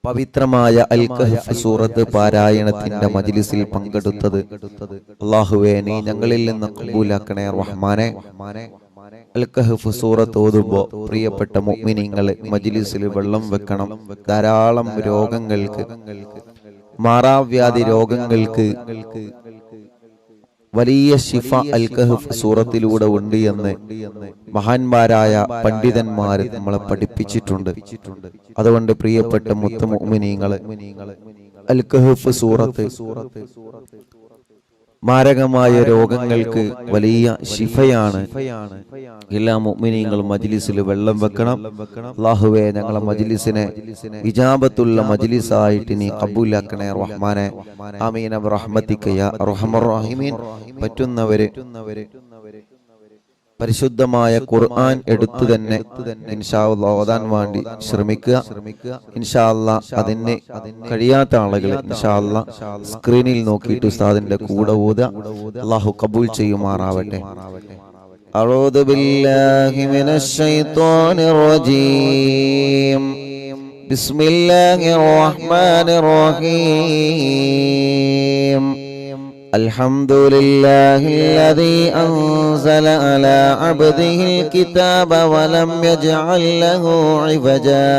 പവിത്രമായ അൽ കഹ്ഫ് സൂറത്ത് പാരായണത്തിന്റെ മജ്ലിസിൽ പങ്കെടുത്തത് അല്ലാഹുവേ നീ ഞങ്ങളിൽ നിന്ന് ഖബൂലാക്കണേ റഹ്മാനെ. അൽ കഹ്ഫ് സൂറത്ത് ഓതുമ്പോൾ പ്രിയപ്പെട്ട മുഅ്മിനീങ്ങളെ മജ്ലിസിൽ വെള്ളം വെക്കണം. ധാരാളം രോഗങ്ങൾക്ക്, മാറാവ്യാധി രോഗങ്ങൾക്ക് വലിയ ശിഫ അൽ കഹ്ഫ് സൂറത്തിലൂടെ ഉണ്ട് എന്ന് മഹാന്മാരായ പണ്ഡിതന്മാർ നമ്മളെ പഠിപ്പിച്ചിട്ടുണ്ട്. അതുകൊണ്ട് പ്രിയപ്പെട്ട മുത്ത് മുഅ്മിനീങ്ങളെ, അൽ കഹ്ഫ് സൂറത്ത് മാരകമായ രോഗങ്ങൾക്ക് വലിയ ശിഫയാണ്. എല്ലാ മുഅ്മിനീങ്ങളും മജ്ലിസിൽ വെള്ളം വെക്കണം. അല്ലാഹുവേ ഞങ്ങളെ മജ്ലിസിനെ ഇജാബത്തുള്ള മജ്ലിസായിട്ട് നീ ഖബൂലാക്കണേ റഹ്മാനെ. ആമീൻ ബിറഹ്മതിക യാ അർഹമർ റഹീമീൻ. പറ്റുന്നവരെ പരിശുദ്ധമായ ഖുർആൻ എടുത്തു തന്നെ ഇൻഷാ അല്ലാഹ് ഓതാൻ വേണ്ടി ശ്രമിക്കുക. ഇൻഷാ അല്ലാഹ് അതിന് കഴിയാത്ത ആളുകൾ ഇൻഷാ അല്ലാഹ് സ്ക്രീനിൽ നോക്കിയിട്ട് ഉസ്താദിന്റെ കൂടെ ഓതുക. അല്ലാഹു കബൂൽ ചെയ്യുമാറാവട്ടെ. അഊദു ബില്ലാഹി മിനശ് ശൈത്വാനിർ റജീം. ബിസ്മില്ലാഹിർ റഹ്മാനിർ റഹീം. الحمد لله الذي أنزل على عبده الكتاب ولم يجعل له عوجا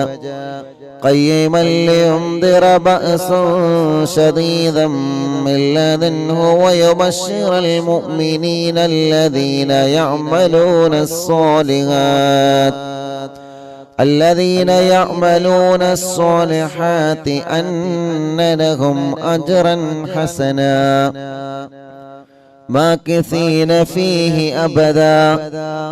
قيما لينذر بأسا شديدا من لدنه ويبشر المؤمنين الذين يعملون الصالحات أن لهم أجرا حسنا ماكثين فيه أبدا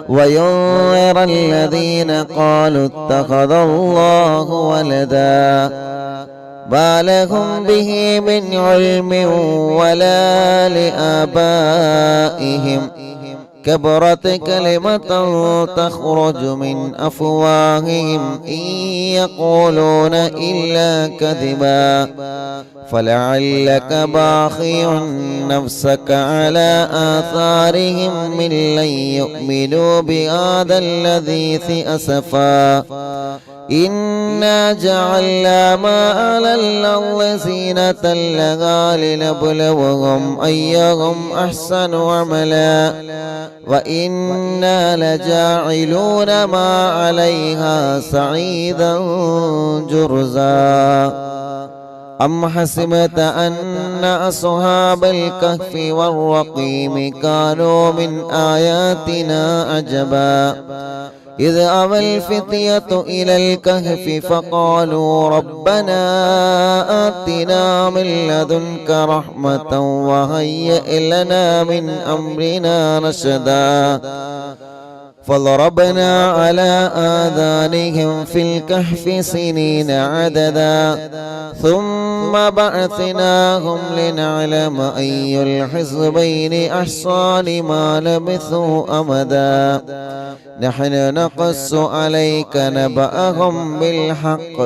وينذر الذين قالوا اتخذ الله ولدا ما لهم به من علم ولا لآبائهم كبرت كلمة تخرج من أفواههم إن يقولون إلا كذبا فلعلك باخع نفسك على آثارهم من لن يؤمنوا بهذا الحديث أسفا إنا جعلنا ما على الأرض زينة لها لنبلوهم أيهم أحسن عملا وإنا لجاعلون ما عليها صعيدا جرزا أم حسبت أن أصحاب الكهف والرقيم كانوا من آياتنا عجبا إذ أوى الفتية إلى الكهف فقالوا ربنا آتنا من لدنك رحمة وهيئ لنا من أمرنا رشدا فضربنا على آذانهم في الكهف سنين عددا ثم بعثناهم لنعلم أي الحزبين أحصى لما لبثوا أمدا نحن نقص عليك نبأهم بالحق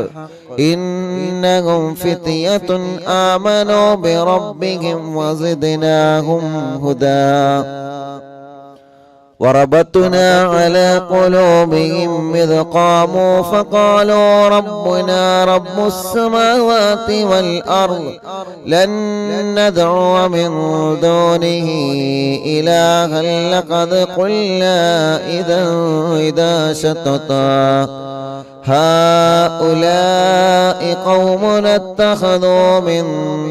إنهم فتية آمنوا بربهم وزدناهم هدى وربطنا على قلوبهم إذ قاموا فقالوا ربنا رب السماوات والأرض لن ندعو من دونه إلها لقد قلنا إذا شططا هؤلاء قومنا اتخذوا من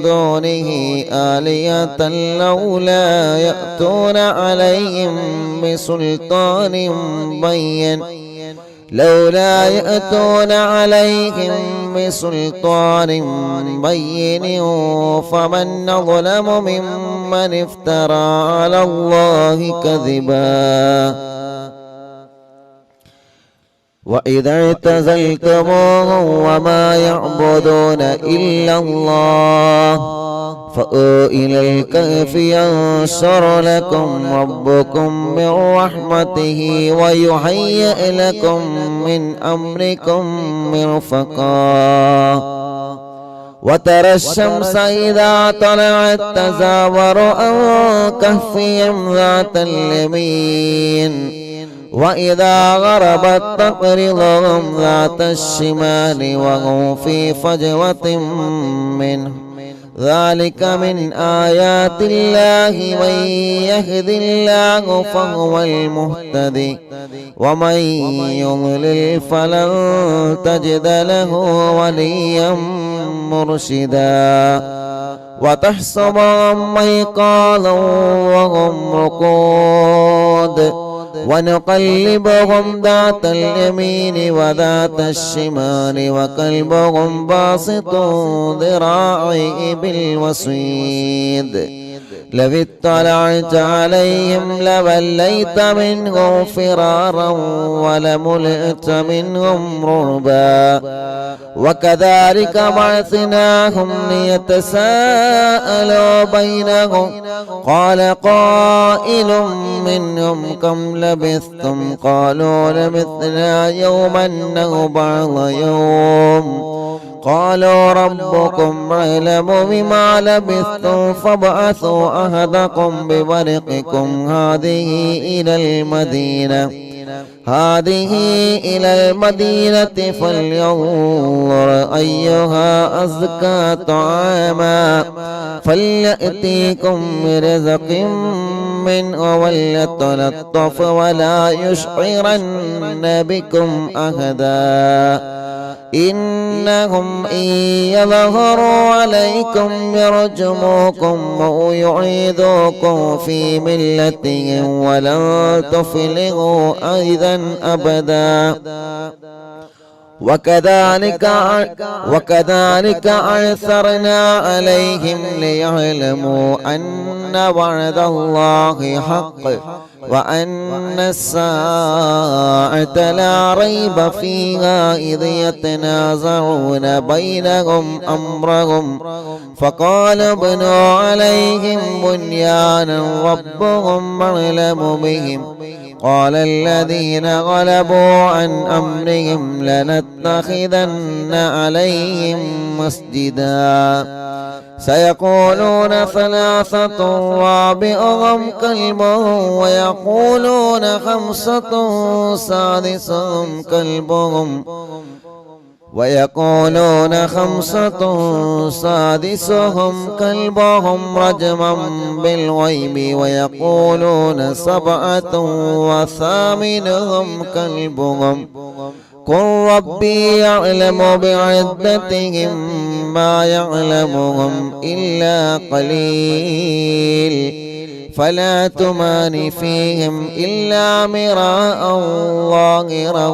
دونه آلهة لولا يأتون عليهم بسلطان بين فمن أظلم ممن افترى على الله كذبا وإذا اعتزلتموهم وما يعبدون إلا الله فأووا إلى الكهف ينشر لكم ربكم من رحمته ويهيئ لكم من أمركم مرفقا وترى الشمس إذا طلعت تزاور عن كهفهم ذات اليمين وإذا غربت تقرضهم ذات الشمال وهم في فجوة منه ذلك من آيات الله من يهد الله فهو المهتدي ومن يضلل فلن تجد له وليا مرشدا وتحسبهم أيقاظا وهم رقود ونقلبهم ذات اليمين وذات الشمال وكلبهم باسط ذراعيه بالوصيد لو اطلعت عليهم لوليت منهم فرارا ولملئت منهم رعبا وكذلك بعثناهم ليتساءلوا بينهم قال قائل منهم كم لبثتم قالوا لبثنا يوما أو بعض يوم قالوا ربكم أعلم بما لبثتم فابعثوا أحدكم بورقكم هذه إلى المدينة فلينظر أيها أزكى طعاما فليأتيكم برزق منه وليتلطف ولا يشعرن بكم أحدا إنهم إن يظهروا عليكم يرجموكم أو يعيدوكم في ملتهم ولن تفلحوا أيضا أبدا وكذلك أعثرنا عليهم ليعلموا أن وعد الله حق وأن الساعة لا ريب فيها إذ يتنازعون بينهم أمرهم فقال ابنوا عليهم بنيانا ربهم أعلم بهم قال الذين غلبوا عن أمرهم لنتخذن عليهم مسجدا سيقولون ثلاثة رابعهم كلبهم ويقولون خمسة سادسهم كلبهم رجما بالغيب ويقولون سبعة وثامنهم كلبهم قل ربي يعلم بعدتهم ما يعلمهم إلا قليل فلا تمار فيهم إلا مراء ظاهرا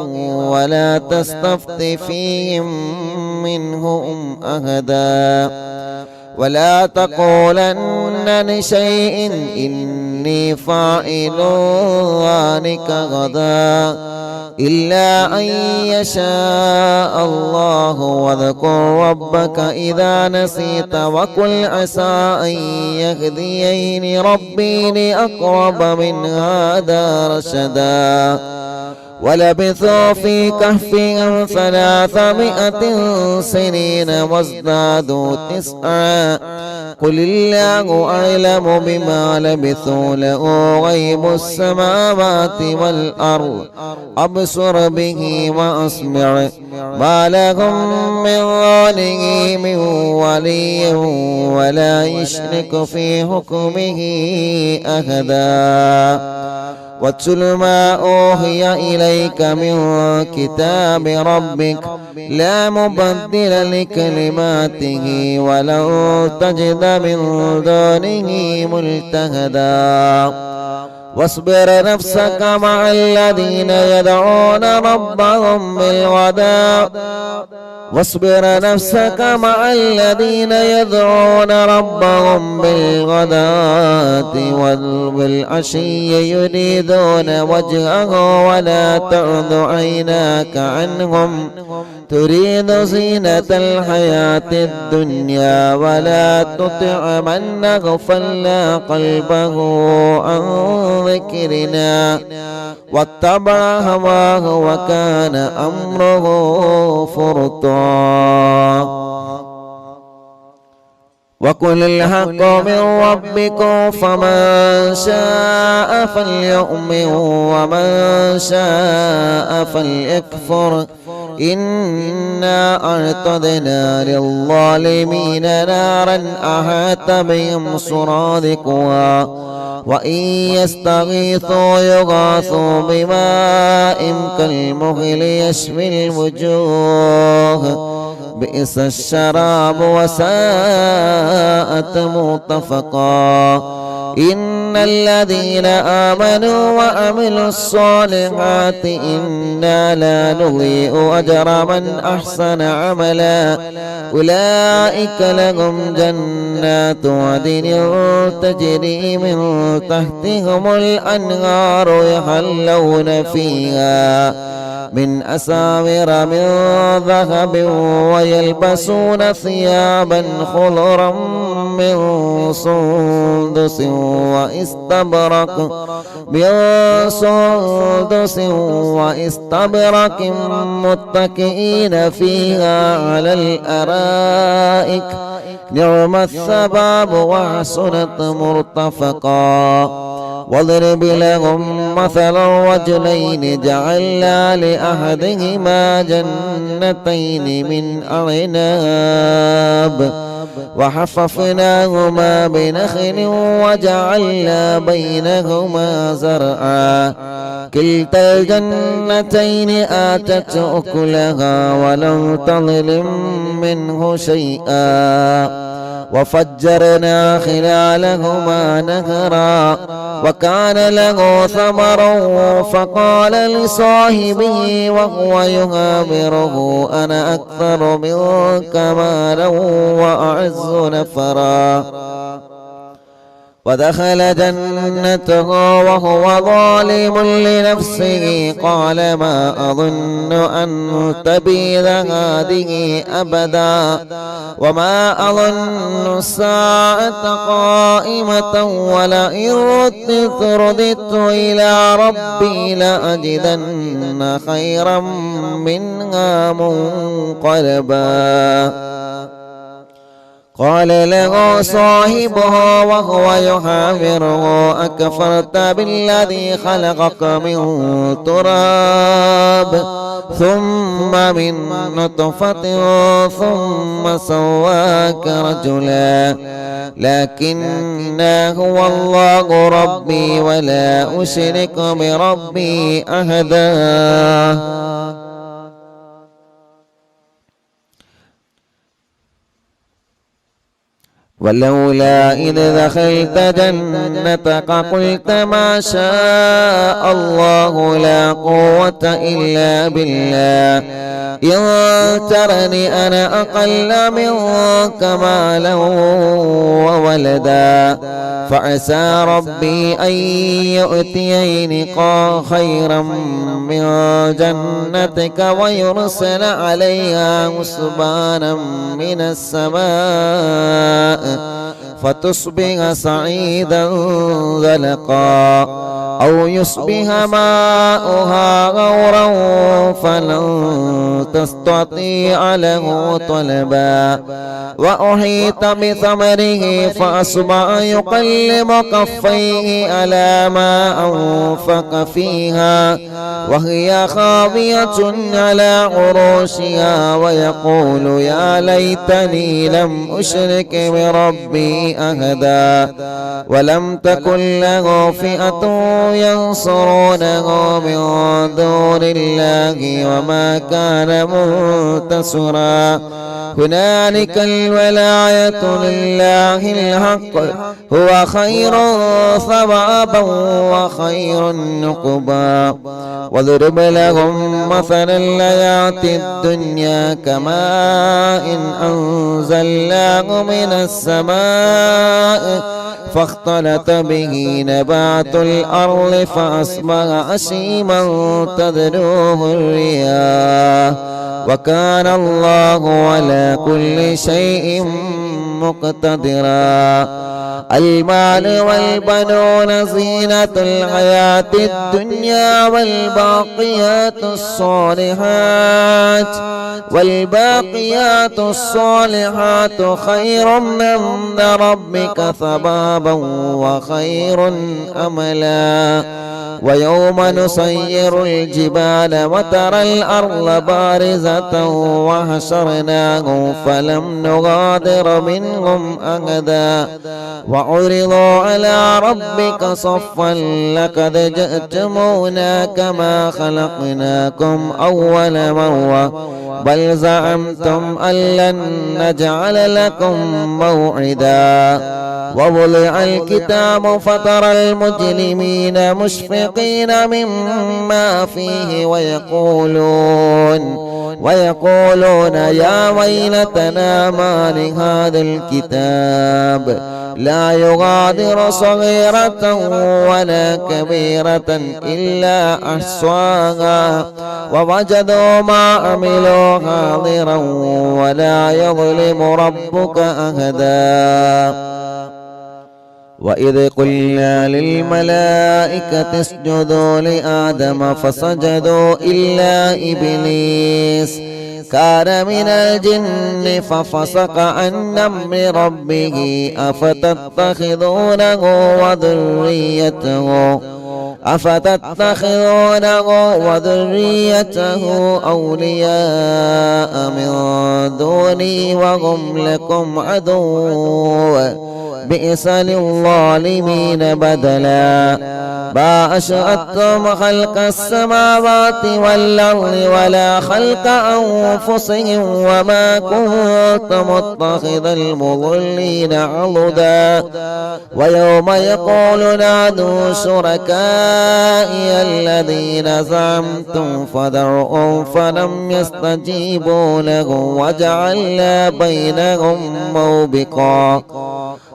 ولا تستفت فيهم منهم أحدا ولا تقولن لشيء إني فاعل ذلك غدا إلا أن يشاء الله واذكر ربك إذا نسيت وقل عسى أن يهديني ربي لأقرب من هذا رشدا ولبثوا في كهفهم 300 سنين وازدادوا 9 قل الله أعلم بما لبثوا له غيب السماوات والأرض أبصر به وأسمع ما لهم من دونه من ولي ولا يشرك في حكمه أحدا واتل ما أوحي إليك من كتاب ربك لا مبدل لكلماته ولن تجد من دونه ملتهدا واصبر نفسك مع الذين يدعون ربهم بالغداة والعشي يريدون وجهه ولا تعد عيناك عنهم تريد زينة الحياة الدنيا ولا تطع من أغفلنا قلبه عن ذكرنا واتبع هواه وكان أمره فرطا وقل الحق من ربكم فمن شاء فليؤمن ومن شاء فليكفر إنا أعتدنا للظالمين نارا أحاط بهم سرادقها وإن يستغيثوا يغاثوا بماء كالمهل يشوي الوجوه بئس الشراب وساءت مرتفقا إن الذين آمنوا وعملوا الصالحات إنا لا نضيع أجر من أحسن عملا أولئك لهم جنات عدن تجري من تحتهم الأنهار يحلون فيها من أساور من ذهب ويلبسون ثيابا خضرا من سندس واستبرق متكئين فيها على الأرائك نعم الثواب وحسنت مرتفقا واضرب لهم مثل الرجلين جعلنا لأحدهما جنتين من أعناب وحففناهما بنخل وجعلنا بينهما زرعا كلتا الجنتين آتت أكلها ولم تظلم منه شيئا وفجرنا خلالهما نهرا وكان له ثمر فقال لصاحبه وهو يهابره أنا أكثر منك مالا وأعز نفرا ودخل جنته وهو ظالم لنفسه قال ما أظن أن تبيد هذه أبدا وما أظن الساعة قائمة ولئن رددت إلى ربي لأجدن خيرا منها منقلبا قال له صاحبه وهو يحاوره أكفرت بالذي خلقك من تراب ثم من نطفة ثم سواك رجلا لكن هو الله ربي ولا أشرك بربي أحدا ولولا إذ دخلت جنتك قلت ما شاء الله لا قوة إلا بالله إن ترني أنا أقل منك مالا وولدا فعسى ربي أن يؤتيني خيرا من جنتك ويرسل عليها حسبانا من السماء فتصبح صعيدا زلقا أو يصبح ماؤها غورا فلن تستطيع له طلبا وأحيط بثمره فأصبح يقلب كفيه على ما أنفق فيها وهي خاوية على عروشها ويقول يا ليتني لم أشرك بربي أحدا ولم تكن له فئة ينصرونه من دون الله وما كان منتصرا هنالك الولاية لله الحق هو خير ثوابا وخير نقبا واضرب لهم مثل الحياة الدنيا كماء أنزلناه من السماء فاختلط به نبات الأرض فأصبح هشيما تذروه الرياح وكان الله على كل شيء مقتدرا. المال والبنون زينة الحياة الدنيا والباقيات الصالحات خير عند ربك ثوابا وخير أملا. ويوم نسير الجبال وترى الأرض بارزة وحشرناهم فلم نغادر منهم أحدا وعرضوا على ربك صفا لقد جئتمونا كما خلقناكم أول مرة بل زعمتم أن لن نجعل لكم موعدا. ووضع الكتاب فترى المجرمين مشفقين مما فيه ويقولون يا ويلتنا ما لهذا الكتاب لا يغادر صغيرة ولا كبيرة إلا أحصاها ووجدوا ما عملوا حاضرا ولا يظلم ربك أحدا. وإذ قلنا للملائكة اسجدوا لآدم فسجدوا إلا إبليس كان من الجن ففسق عن أمر ربه أفتتخذونه وذريته أولياء من دوني وهم لكم عدو بئس للظالمين بدلا. ما أشهدتم خلق السماوات والأرض ولا خلق أنفسهم وما كنت متخذ المضلين عضدا. ويوم يقول نادوا شركائي الذين زعمتم فدعوهم فلم يستجيبوا لهم وجعلنا بينهم موبقا.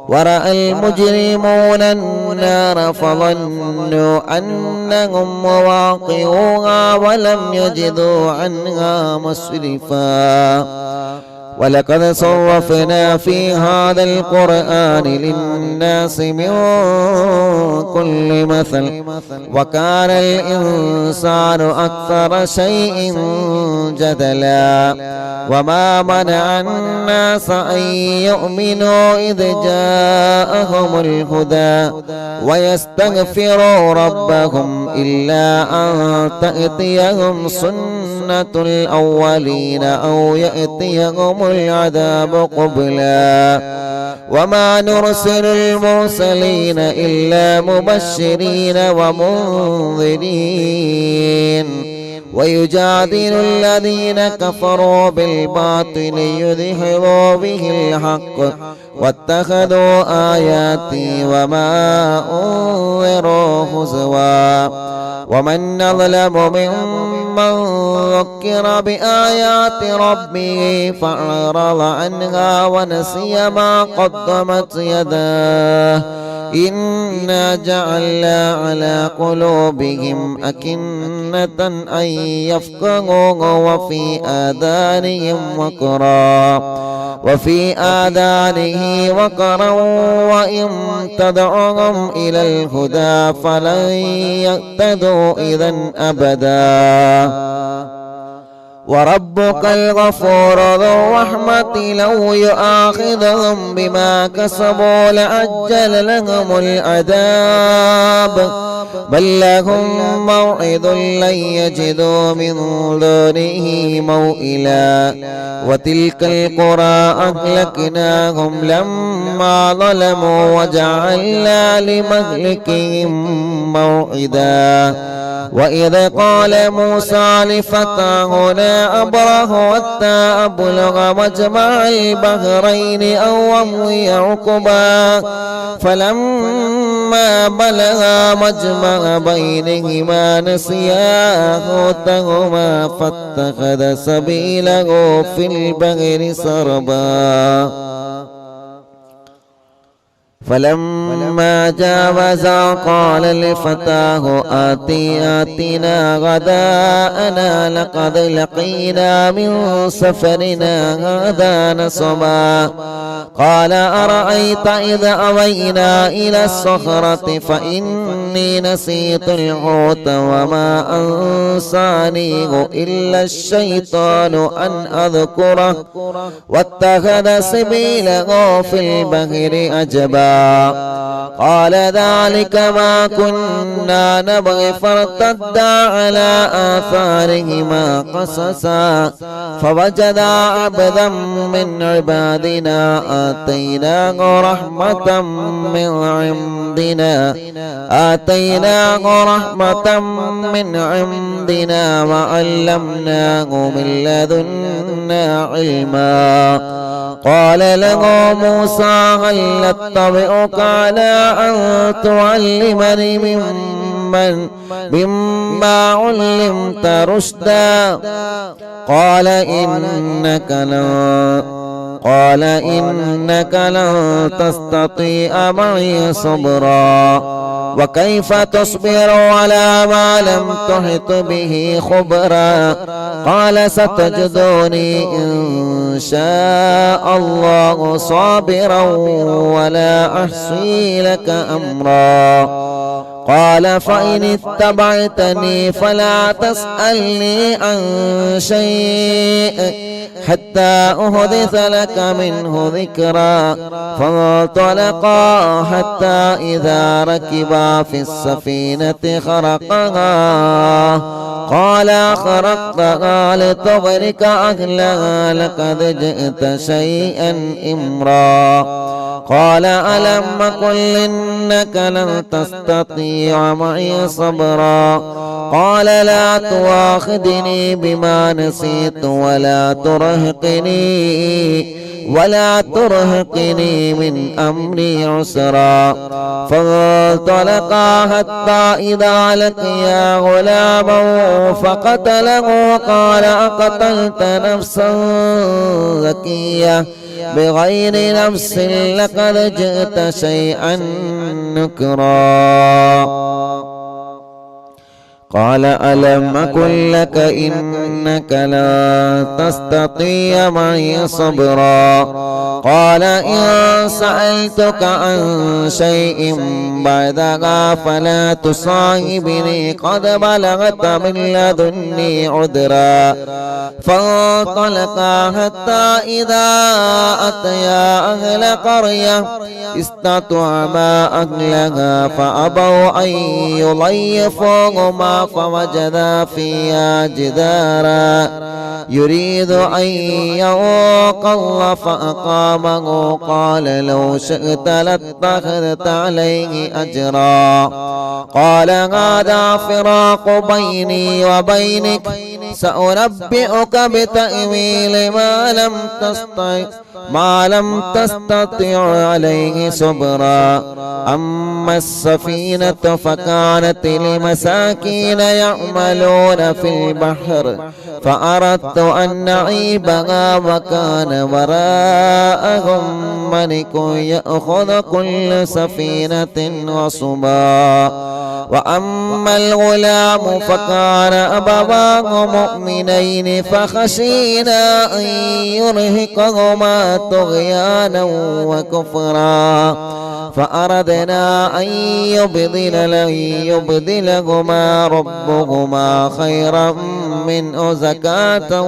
ورأى المجرمون النار فظنوا أنهم مواقعوها ولم يجدوا عنها مصرفا. ولقد صرفنا في هذا القرآن للناس من كل مثل وكان الإنسان أكثر شيء جدلا. وما منع الناس أن يؤمنوا إذ جاءهم الهدى ويستغفروا ربهم إلا أن تأتيهم سنة الأولين أو يأتيهم العذاب قبلا. وما نرسل المرسلين إلا مبشرين ومنذرين ويجادل الذين كفروا بالباطل يدحضوا به الحق واتخذوا آياتي وما أنذروا هزوا. ومن أظلم ممن ذكر بآيات ربه فأعرض عنها ونسي ما قدمت يداه إنا جعلنا على قلوبهم أكنة أن يفقهوه وفي آذانه وقرا وإن تدعوهم إلى الهدى فلن يهتدوا إذا أبدا. وربك الغفور ذو الرحمة لو يؤاخذهم بما كسبوا لعجل لهم العذاب بل لهم موعد لن يجدوا من دونه موئلا. وتلك القرى أهلكناهم لما ظلموا وجعلنا لمهلكهم موعدا. وإذ قال موسى لفتاه لا أبرح حتى أبلغ مجمع البحرين أو أمضي حقبا فلما بلغا مجمع بينهما نسيا حوتهما فاتخذ سبيله في البحر سربا. فلما جاوزا قال لفتاه آتنا غداءنا لقد لقينا من سفرنا هذا نصبا قال أرأيت إذا أوينا إلى الصخرة فإني نسيت الحوت وما أنسانيه إلا الشيطان أن أذكره واتخذ سبيله في البحر أجبا قال ذلك ما كنا نبغي فارتدا على آثارهما قصصا فوجدا عبدا من عبادنا آتيناه رحمة من عندنا وعلمناه من لدنا علما قال له موسى هل أتبعك على أن تعلمني مما علمت رشدا قال إنك لن تستطيع معي صبرا وكيف تصبر على ما لم تحط به خبرا قال ستجدوني إن شاء الله صابرا ولا أحصي لك أمرا قال فإن اتبعتني فلا تسألني عن شيء حتى أحدث لك منه ذكرا فانطلقا حتى إذا ركبا في السفينة خرقها قال خرقتها لتغرق أهلها لقد جئت شيئا إمرا قال ألم قل إنك لن تستطيع معي صبرا قال لا تواخذني بما نسيت ولا ترهقني من أمري عسرا فانطلقا حتى إذا لقيا غلاما فقتله قال أقتلت نفسا زكية بغير نفس لقد جئت شيئا نكرا قال ألم أقل لك إنك لا تستطيع معي صبرا قال إن سألتك عن شيء بعدها فلا تصاحبني قد بلغت من لدني عذرا فانطلقا حتى إذا أتيا أهل قرية استطعما أهلها فأبوا أن يضيفوهما فوجدا فيها جدارا يريد أن ينقض فأقامه قال لو شئت لاتخذت عليه أجرا قال هذا فراق بيني وبينك سأنبئك بتأويل ما لم تستطع عليه صبرا أما السفينة فكانت لمساكين يعملون في البحر فأردت أن نعيبها وكان وراءهم ملك يأخذ كل سفينة غصبا وأما الغلام فكان أبواه مؤمنين فخشينا أن يرهقهما طغيانا وكفرا فأردنا أن يبدلهما ربهما خيرا منه زكاة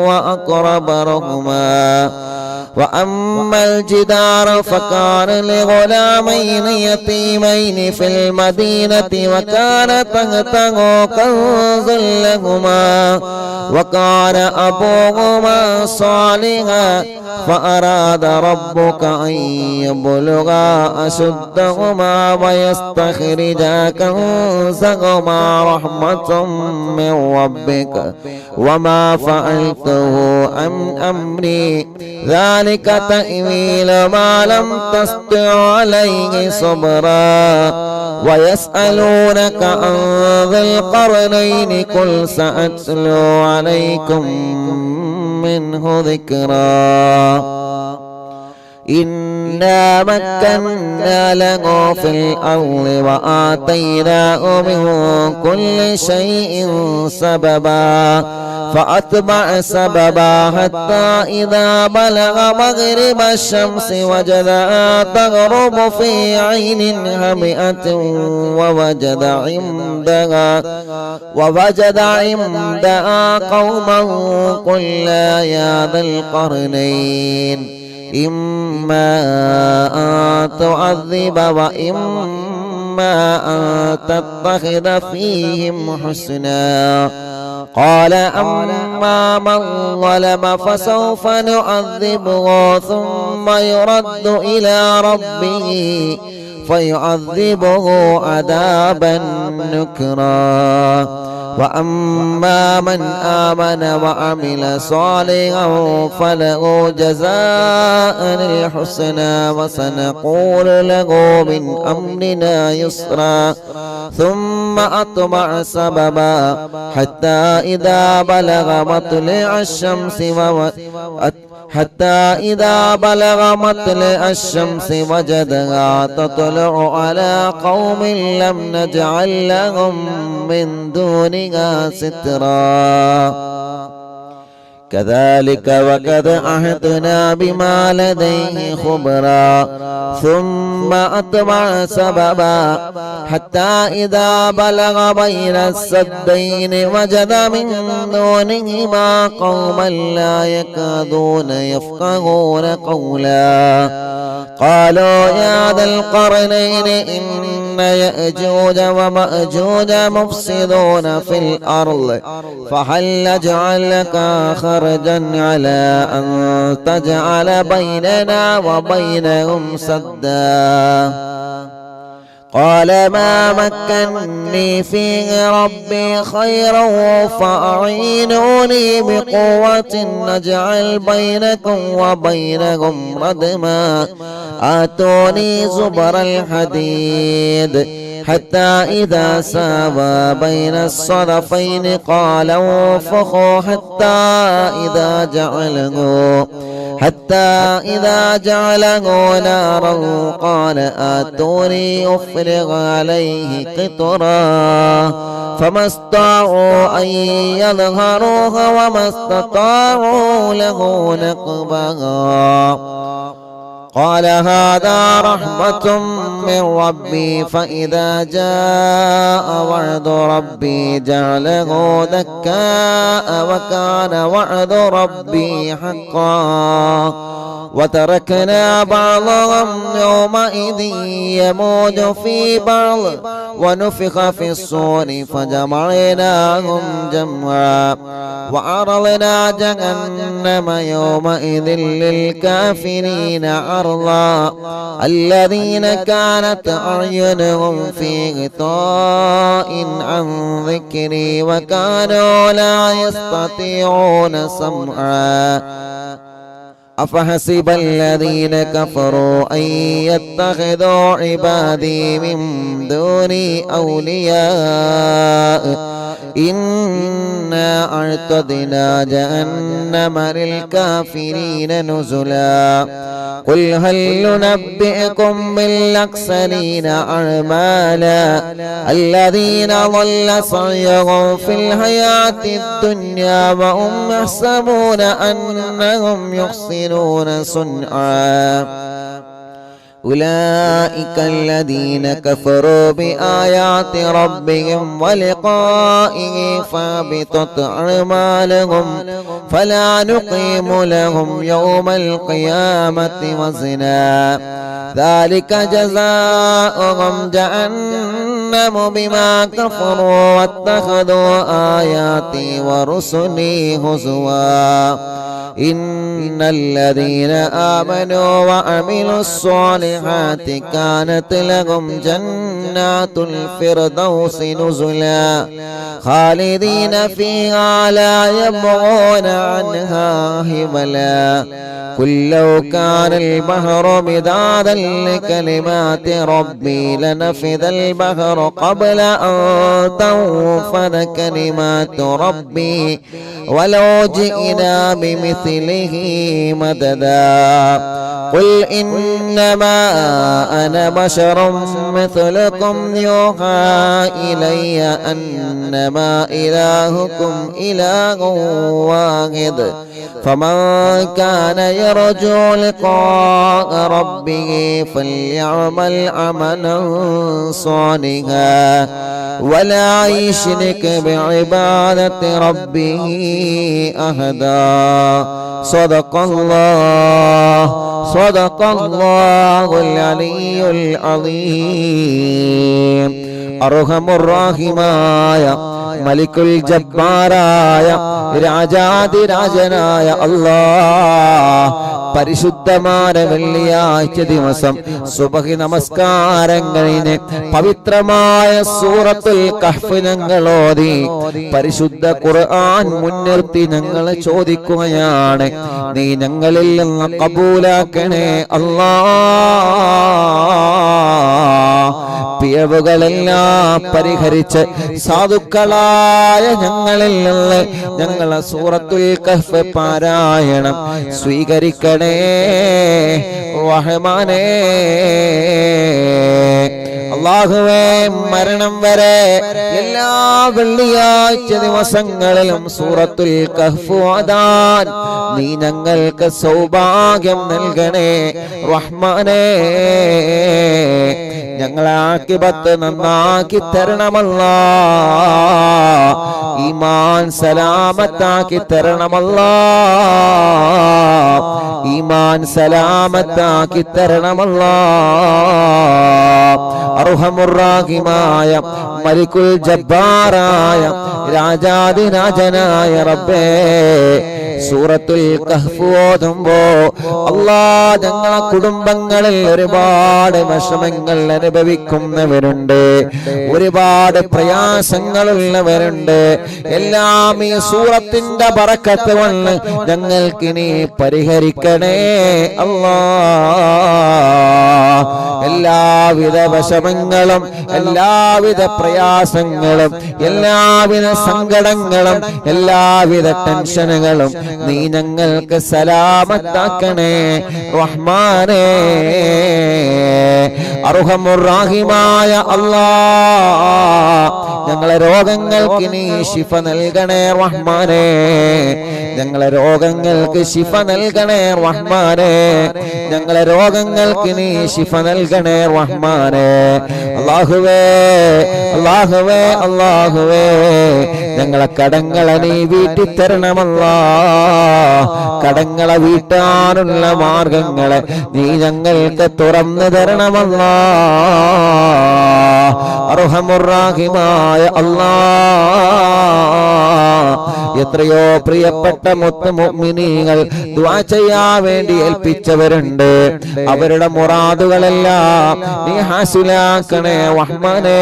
وأقرب رحما وأما الجدار فكان لغلامين يتيمين في المدينة وكان تحته كنز لهما وكان أبوهما صالحا فأراد ربك أن يبلغا أشدهما ويستخرجا كنزهما رحمة من ربك وما فعلته عن أمري ذلك تأويل ما لم تستطع عليه صبرا ويسألونك عن ذي القرنين قل سأتلو عليكم منه ذكرا إنا مكنا له في الأرض وآتيناه من كل شيء سببا فأتبع سببا حتى إذا بلغ مغرب الشمس وجدها تغرب في عين هامئة ووجد عندها قوما قلنا يا ذا القرنين إما أن تعذب وإما أن تتخذ فيهم حسنا قال أما من ظلم فسوف نعذبه ثم يرد إلى ربه فيعذبه عذابا نكرا وأما من آمن وعمل صالحا فله جزاء الحسنى وسنقول له من أمرنا يسرا ثم أتبع سببا حتى إذا بلغ مطلع الشمس وجدها تطلع على قوم لم نجعل لهم من دونها سترا كذلك وقد عهدنا بما لديه خبرا ثم أتبع سببا حتى إذا بلغ بين السدين وجد من دونهما قوما لا يكادون يفقهون قولا قالوا يا ذا القرنين إن يأجوج ومأجوج مفسدون في الأرض فهل نجعل لك خرجا على أن تجعل بيننا وبينهم سدا قال ما مكنني فيه ربي خيرا فأعينوني بقوة نجعل بينكم وبينهم ردما آتوني زبر الحديد حتى إذا ساوى بين الصدفين قال انفخوا حتى إذا جعله نارا قال آتوني أفرغ عليه قطرا فما استطاعوا أن يظهروها وما استطاعوا له نقبا قال هذا رحمة من ربي فإذا جاء وعد ربي جعله دكاء وكان وعد ربي حقا وتركنا بعضهم يومئذ يموج في بعض ونفخ في الصور فجمعناهم جمعا وعرضنا جهنم يومئذ للكافرين عرضا الذين كانت أعينهم في غطاء عن ذكري وكانوا لا يستطيعون سمعا أفحسب الذين كفروا أن يتخذوا عبادي من دوني أولياء إنا أعتدنا جهنم للكافرين نزلا قل هل ننبئكم بالأخسرين أعمالا الذين ضل سعيهم في الحياة الدنيا وهم يحسبون أنهم يحسنون صنعا أولئك الذين كفروا بآيات ربهم ولقائه فابطت أعمالهم فلا نقيم لهم يوم القيامة وزنا ذلك جزاؤهم جهنم بما كفروا واتخذوا آياتي ورسلي هزوا إن الذين آمنوا وعملوا الصالحات كانت لهم جنات الفردوس نزلا خالدين فيها لا يبغون عنها حولا قل لو كان البحر مدادا لكلمات ربي لنفذ البحر قبل أن تنفذ كلمات ربي ولو جئنا بمثله مددا قل إنما أنا بشر مثلكم يوحى إلي أنما إلهكم إله واحد فمن كان يرجو لقاء ربه فليعمل عملا صالحا ولا يشرك بعبادة ربه أحدا صدق الله العلي العظيم أرحم الراحمين മലിക്കുൽ ജബ്ബാറായ രാജാതിരാജനായ അല്ലാഹ് പരിശുദ്ധമായ വെള്ളിയാഴ്ച ദിവസം സുബഹി നമസ്കാരം കഴിഞ്ഞ് പവിത്രമായ സൂറത്തുൽ കഹ്ഫ് ഞങ്ങൾ ഓതി പരിശുദ്ധ ഖുർആൻ മുൻനിർത്തി ഞങ്ങൾ ചോദിക്കുകയാണ്, നീ ഞങ്ങളിൽ നിന്ന് കബൂലാക്കണേ അല്ലാഹ്. പിഴവുകളെല്ലാം പരിഹരിച്ച് സാധുക്കളായ ഞങ്ങളിൽ നിന്ന് ഞങ്ങളെ സൂറത്തുൽ കഹ്ഫ് പാരായണം സ്വീകരിക്കണേ റഹ്മാനേ. അല്ലാഹുവേ, മരണം വരെ എല്ലാ വെള്ളിയാഴ്ച ദിവസങ്ങളിലും സൂറത്തുൽ കഹ്ഫ് ഓതാൻ നീ ഞങ്ങൾക്ക് സൗഭാഗ്യം നൽകണേ റഹ്മാനേ. ഞങ്ങളെ ആഖിബത്ത് നന്നാക്കി തരണമല്ലാഹ്, ഈമാൻ സലാമത്താക്കി തരണമല്ലാഹ്, ഈമാൻ സലാമത്താക്കി തരണമല്ലാഹ്. അർഹമുർ-റാഹിമായ മലിക്കുൽ ജബ്ബാറായ രാജാതിരാജനായ റബ്ബേ, സൂറത്തുൽ കഹ്ഫ് ഓതുമ്പോ അല്ലാഹ് ഞങ്ങളെ കുടുംബങ്ങളിൽ ഒരുപാട് വിഷമങ്ങൾ അനുഭവിക്കുന്നവരുണ്ട്, ഒരുപാട് പ്രയാസങ്ങളുള്ളവരുണ്ട്. എല്ലാം ഈ സൂറത്തിന്റെ ബറക്കത്ത് കൊണ്ട് ഞങ്ങൾക്ക് നീ പരിഹരിക്കണേ അല്ലാഹ്. എല്ലാവിധ വിഷമങ്ങളും എല്ലാവിധ പ്രയാസങ്ങളും എല്ലാവിധ സങ്കടങ്ങളും എല്ലാവിധ ടെൻഷനുകളും നീ ഞങ്ങൾക്ക് സലാമത്താക്കണേ റഹ്മാനേ. അർഹമുർ-റാഹിമായ അല്ലാഹ്, ഞങ്ങളെ രോഗങ്ങൾക്ക് നീ ശിഫ നൽകണേ റഹ്മാനേ. ഞങ്ങളെ രോഗങ്ങൾക്ക് ശിഫ നൽകണേ റഹ്മാനേ. ഞങ്ങളെ രോഗങ്ങൾക്ക് നീ ശിഫ നൽകണേ റഹ്മാനേ. അല്ലാഹുവേ, അല്ലാഹുവേ, അല്ലാഹുവേ, ഞങ്ങളെ കടങ്ങളെ നീ വീട്ടിത്തരണമല്ലാഹ്. കടങ്ങളെ വീട്ടാനുള്ള മാർഗങ്ങളെ നീ ഞങ്ങൾക്ക് തുറന്നു തരണമല്ലാഹ്. അർഹമുർ-റാഹിമായ അല്ലാഹ്, എത്രയോ പ്രിയപ്പെട്ട മുഅ്മിനീങ്ങൾ ദുആ ചെയ്യാൻ വേണ്ടി ഏൽപ്പിച്ചവരുണ്ട്. അവരുടെ മുറാദുകളെല്ലാം നീ ഹാസിലാക്കണേ റഹ്മാനേ.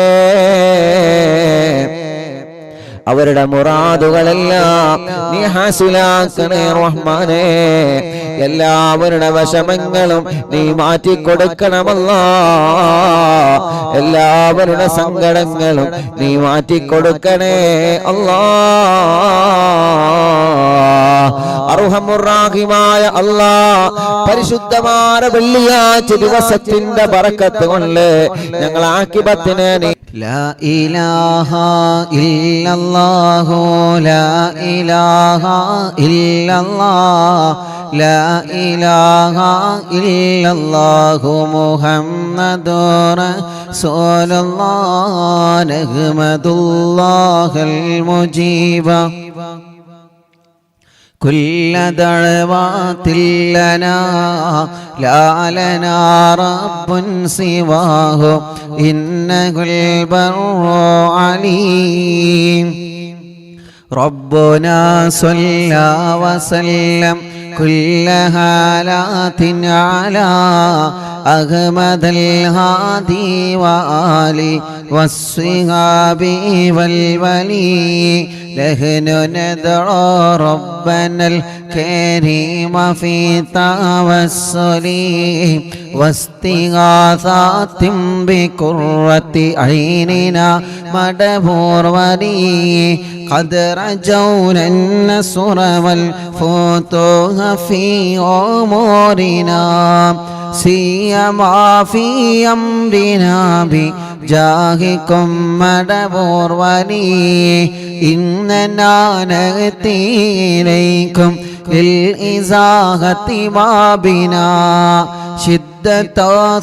അവരുടെ മുറാദുകളെല്ലാം നീ ഹാസിലാക്കണേ റഹ്മാനേ. എല്ലാവരുടെ വിഷമങ്ങളും നീ മാറ്റിക്കൊടുക്കണമല്ലാഹ്. എല്ലാവരുടെ സങ്കടങ്ങളും നീ മാറ്റിക്കൊടുക്കണേ അല്ലാഹ്. അർഹമുർ-റാഹിമായ അല്ലാഹ്, പരിശുദ്ധമായ വെള്ളിയാഴ്ച ദിവസത്തിന്റെ ബറക്കത്ത് കൊണ്ട് ഞങ്ങൾ ആഖിബത്തിനെ നീ ലാ ഇലാഹ ഇല്ലല്ലാഹു ലാ ഇലാഹ ഇല്ലല്ലാഹ് ലാ ഇലാഹ ഇല്ലല്ലാഹു മുഹമ്മദുർ റസൂലുള്ളാഹ് നഹ്മദുല്ലാഹൽ മുജീബ كل دعوات لنا لا لنا رب سواه إنه البر عليم ربنا صلى وسلم كل حالات على أحمد الهادي وآله والصحاب والولي نحن ندعو ربنا الكريم في توسل واستغاثات بقرة عيننا مدبور ولي قد رجونا النصر والفتوح في أمورنا سيما في أمرنا بجاهكم مدبور ولي إننا نأتي إليكم للإزاحة ما بنا شدة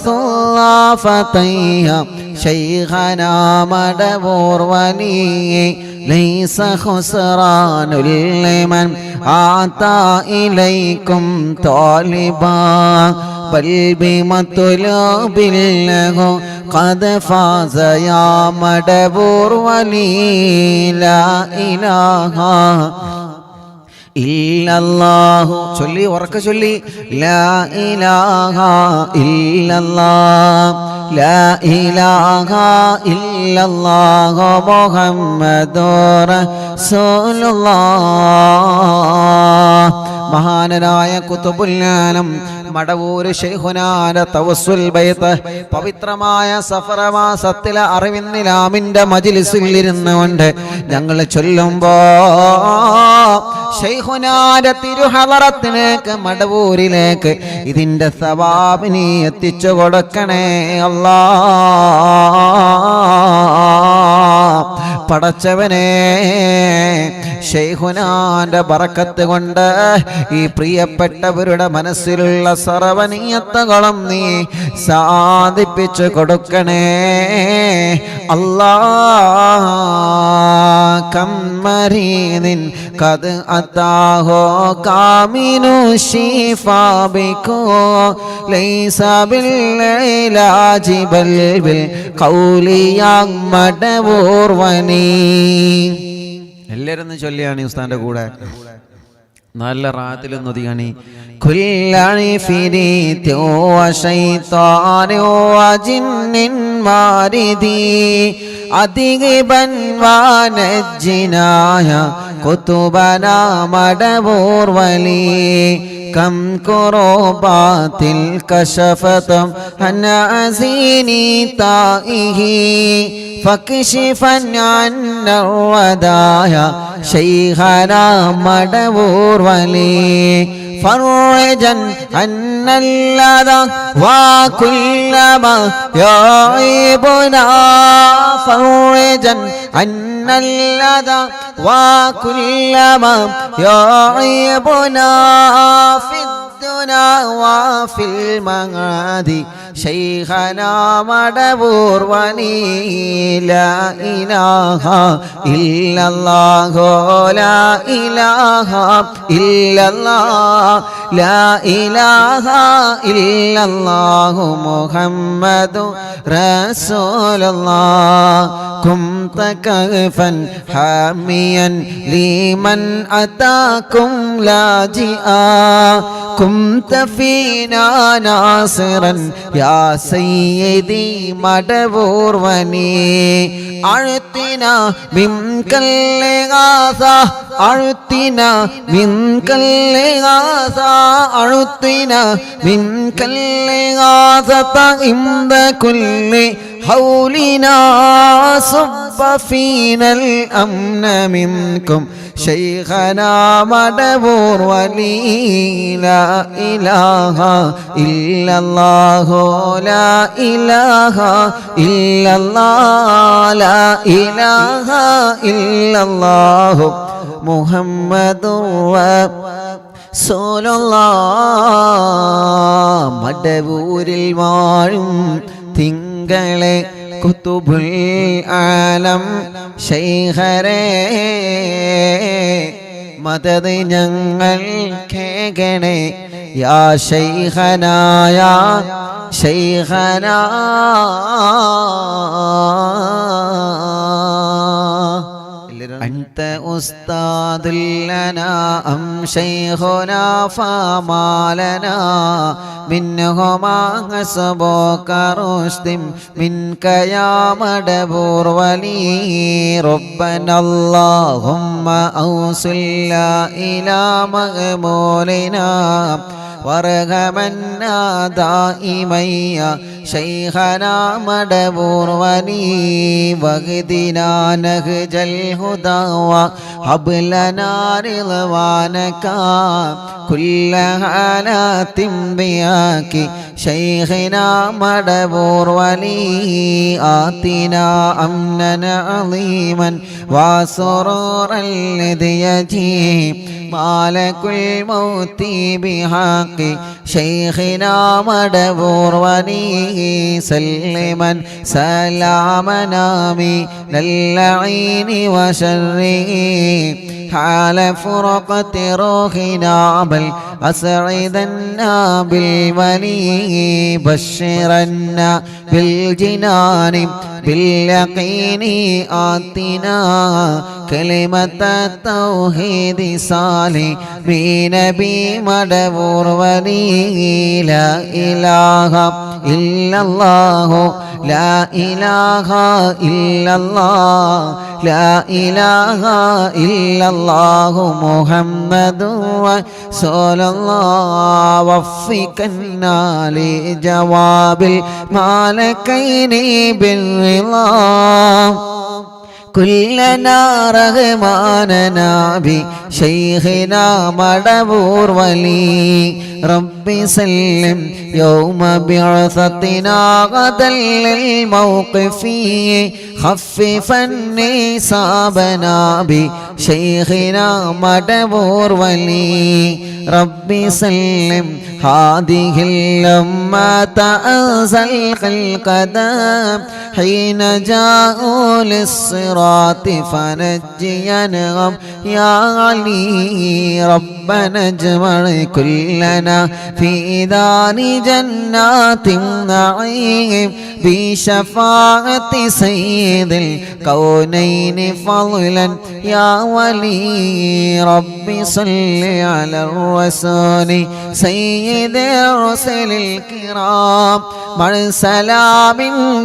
ثلافتيها شيخنا مدبور ولي ليس خسران لمن أعطى إليكم طالبا بل بمطلوب له قد فاز يا مدبور ولي لا إله ഇല്ലല്ലാഹു ചൊല്ലി ഉറക്കെ ചൊല്ലി ലാ ഇലാഹ ഇല്ലല്ലാഹ് ലാ ഇലാഹ ഇല്ലല്ലാഹു മുഹമ്മദുർ റസൂലുള്ളാഹ്. മഹാനരായ ഖുതുബുൽ ആലം മടവൂര് ശൈഖുനാന്റെ തവസ്സുൽ ബൈത്ത് പവിത്രമായ സഫർ മാസത്തിലെ അറിവിന്നിലാമിന്റെ മജ്ലിസിൽ ഇരുന്നുകൊണ്ട് ഞങ്ങൾ ചൊല്ലുമ്പോ ശൈഖുനാന്റെ തിരുഹളറത്തിലേക്ക് മടവൂരിലേക്ക് ഇതിന്റെ സവാബിനെ എത്തിച്ചു കൊടുക്കണേ അല്ലാ. പടച്ചവനെ ശൈഖുനാന്റെ ബറക്കത്ത് കൊണ്ട് ഈ പ്രിയപ്പെട്ടവരുടെ മനസ്സിലുള്ള സർവനീയത്തുകളും നീ സാധിപ്പിച്ചു കൊടുക്കണേ അല്ലാ. കമ്മരീനിൻ കത് അതാഹോ കാമിനു ശിഫാബിക്കോ ലൈസ ബിൽ ബൽ ബിൽ ഖൗലിയാ മടവൂർ വനി. എല്ലാവരും ചൊല്ലിയാണ് ഉസ്താന്റെ കൂടെ നല്ല റാത്തിലൊന്നും ഒതുങ്ങണി. കുല്ലി ഫിരീതി വശൈത്താനി വജിന്നിൻ മാരിദി അദിഗിബൻ വനജ്ജിനായ കുതുബനാ മടവൂർ വലി كم كروبات الكشفت عن عزيني طائه فاكشفا عنا الودايا شيخنا مدبور ولي فرجا عنا اللذى وكل ما يعيبنا فرجا عنا اللذى وكل ما يعيبنا في الدنيا وفي المعاد شيخنا مدبور ولي لا إله إلا الله لا إله إلا الله لا إله إلا الله محمد رسول الله كنت كهفا حاميا لمن أتاكم لاجئا كنت فينا ناصرا يا سيدي مدبور وني أعطنا منك الإغاثة أعطنا منك الإغاثة أعطنا منك الإغاثة عند كل حولنا صب فينا الأمن منكم شيخنا مدبور ولي لا إله إلا الله لا إله إلا الله لا إله إلا الله محمد رسول الله. മടവൂരിൽ വാഴും തിങ്കളെ കുതുബുൽ ആലം ശൈഖരേ മദദ് ഞങ്ങൾ കേകണേ യാ ശൈഖനാ യാ ശൈഖനാ. أنت أستاذ لنا أم شيخنا فما لنا منهما حسبك رشد منك يا مدبور ولي ربنا اللهم أوصلنا إلى مغمولنا وارحمنا دائما شيخنا مدبور ولي واهدنا نهج الهدى وهب لنا رضوانك كل حالات بياك شيخنا مدبور ولي آتنا أمنا عظيما وسرورا الذي يجيب مالك الموت بحق شيخنا مدبور ولي سلما سلامنا من اللعين وشره حال فرقة روحنا بل أسعدنا بالولي بشرنا بالجنان باليقين آتنا كلمة التوحيد صالح بنبي مدبور ولي لا إله إلا الله لا إله إلا الله لا إله إلا الله محمد رسول الله وفقنا لجواب الملكين بالرضا كلنا رغماننا بشيخنا مدبور ولي ربي سلم يوم بعثتنا غدا للموقف خففني صابنا بشيخنا مدبور ولي ربي سلم هذه الأمة أنزل القدم حين جاءوا للصراط فنجينهم يا علي ربنا اجمع كلنا في دار جنات النعيم بشفاعة سيد الكونين فضلا يا ولي ربي صل على الرسول سيد الرسل الكرام مع سلام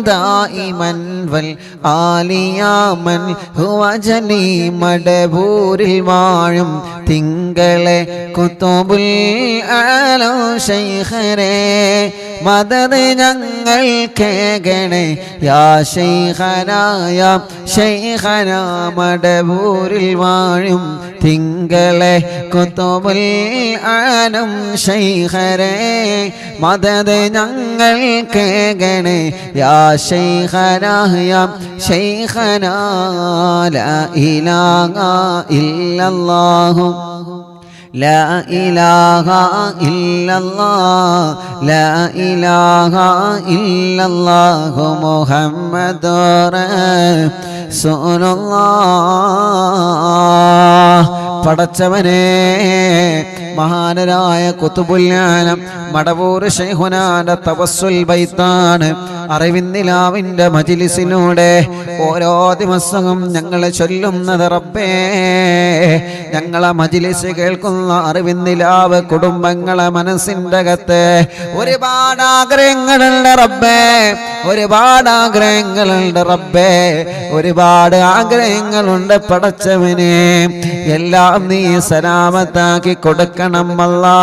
دائما والآل يا من هو جني مدبور المعلم തിങ്കളെ കുത്തുബുൽ ആലം ശൈഖരേ മദദ് ഞങ്ങൾ കേകണേ യാ ശൈഖനാ യാ ശൈഖനാ മടബൂരിൽ വാഴും തിങ്കളെ കുത്തുബുൽ ആലം ശൈഖരേ മദദ് ഞങ്ങൾ കേകണേ യാ ശൈഖനാ യാ ശൈഖനാ ലാ ഇലാഹ ഇല്ലല്ലാഹു لا إله إلا الله لا إله إلا الله محمد رسول الله പടച്ചവനെ മഹാനരായ ഖുതുബുൽ ആലം മടവൂർ ശൈഖുനാന്റെ തവസ്സുൽ ബൈത്താണ് അറിവിന്ദിലാവിന്റെ മജ്ലിസിലൂടെ ഓരോ ദിവസവും ഞങ്ങൾ ചൊല്ലുന്നത് റബ്ബേ ഞങ്ങളെ മജ്ലിസ് കേൾക്കുന്ന അറിവിന്ദിലാവ് കുടുംബങ്ങളെ മനസ്സിൻ്റെ അകത്ത് ഒരുപാട് ആഗ്രഹങ്ങളുണ്ട് റബ്ബേ ഒരുപാട് ആഗ്രഹങ്ങളുണ്ട് റബ്ബേ ഒരുപാട് ആഗ്രഹങ്ങളുണ്ട് പടച്ചവനെ എല്ലാം നീ സലാമത്താക്കി കൊടുക്കണം അല്ലാ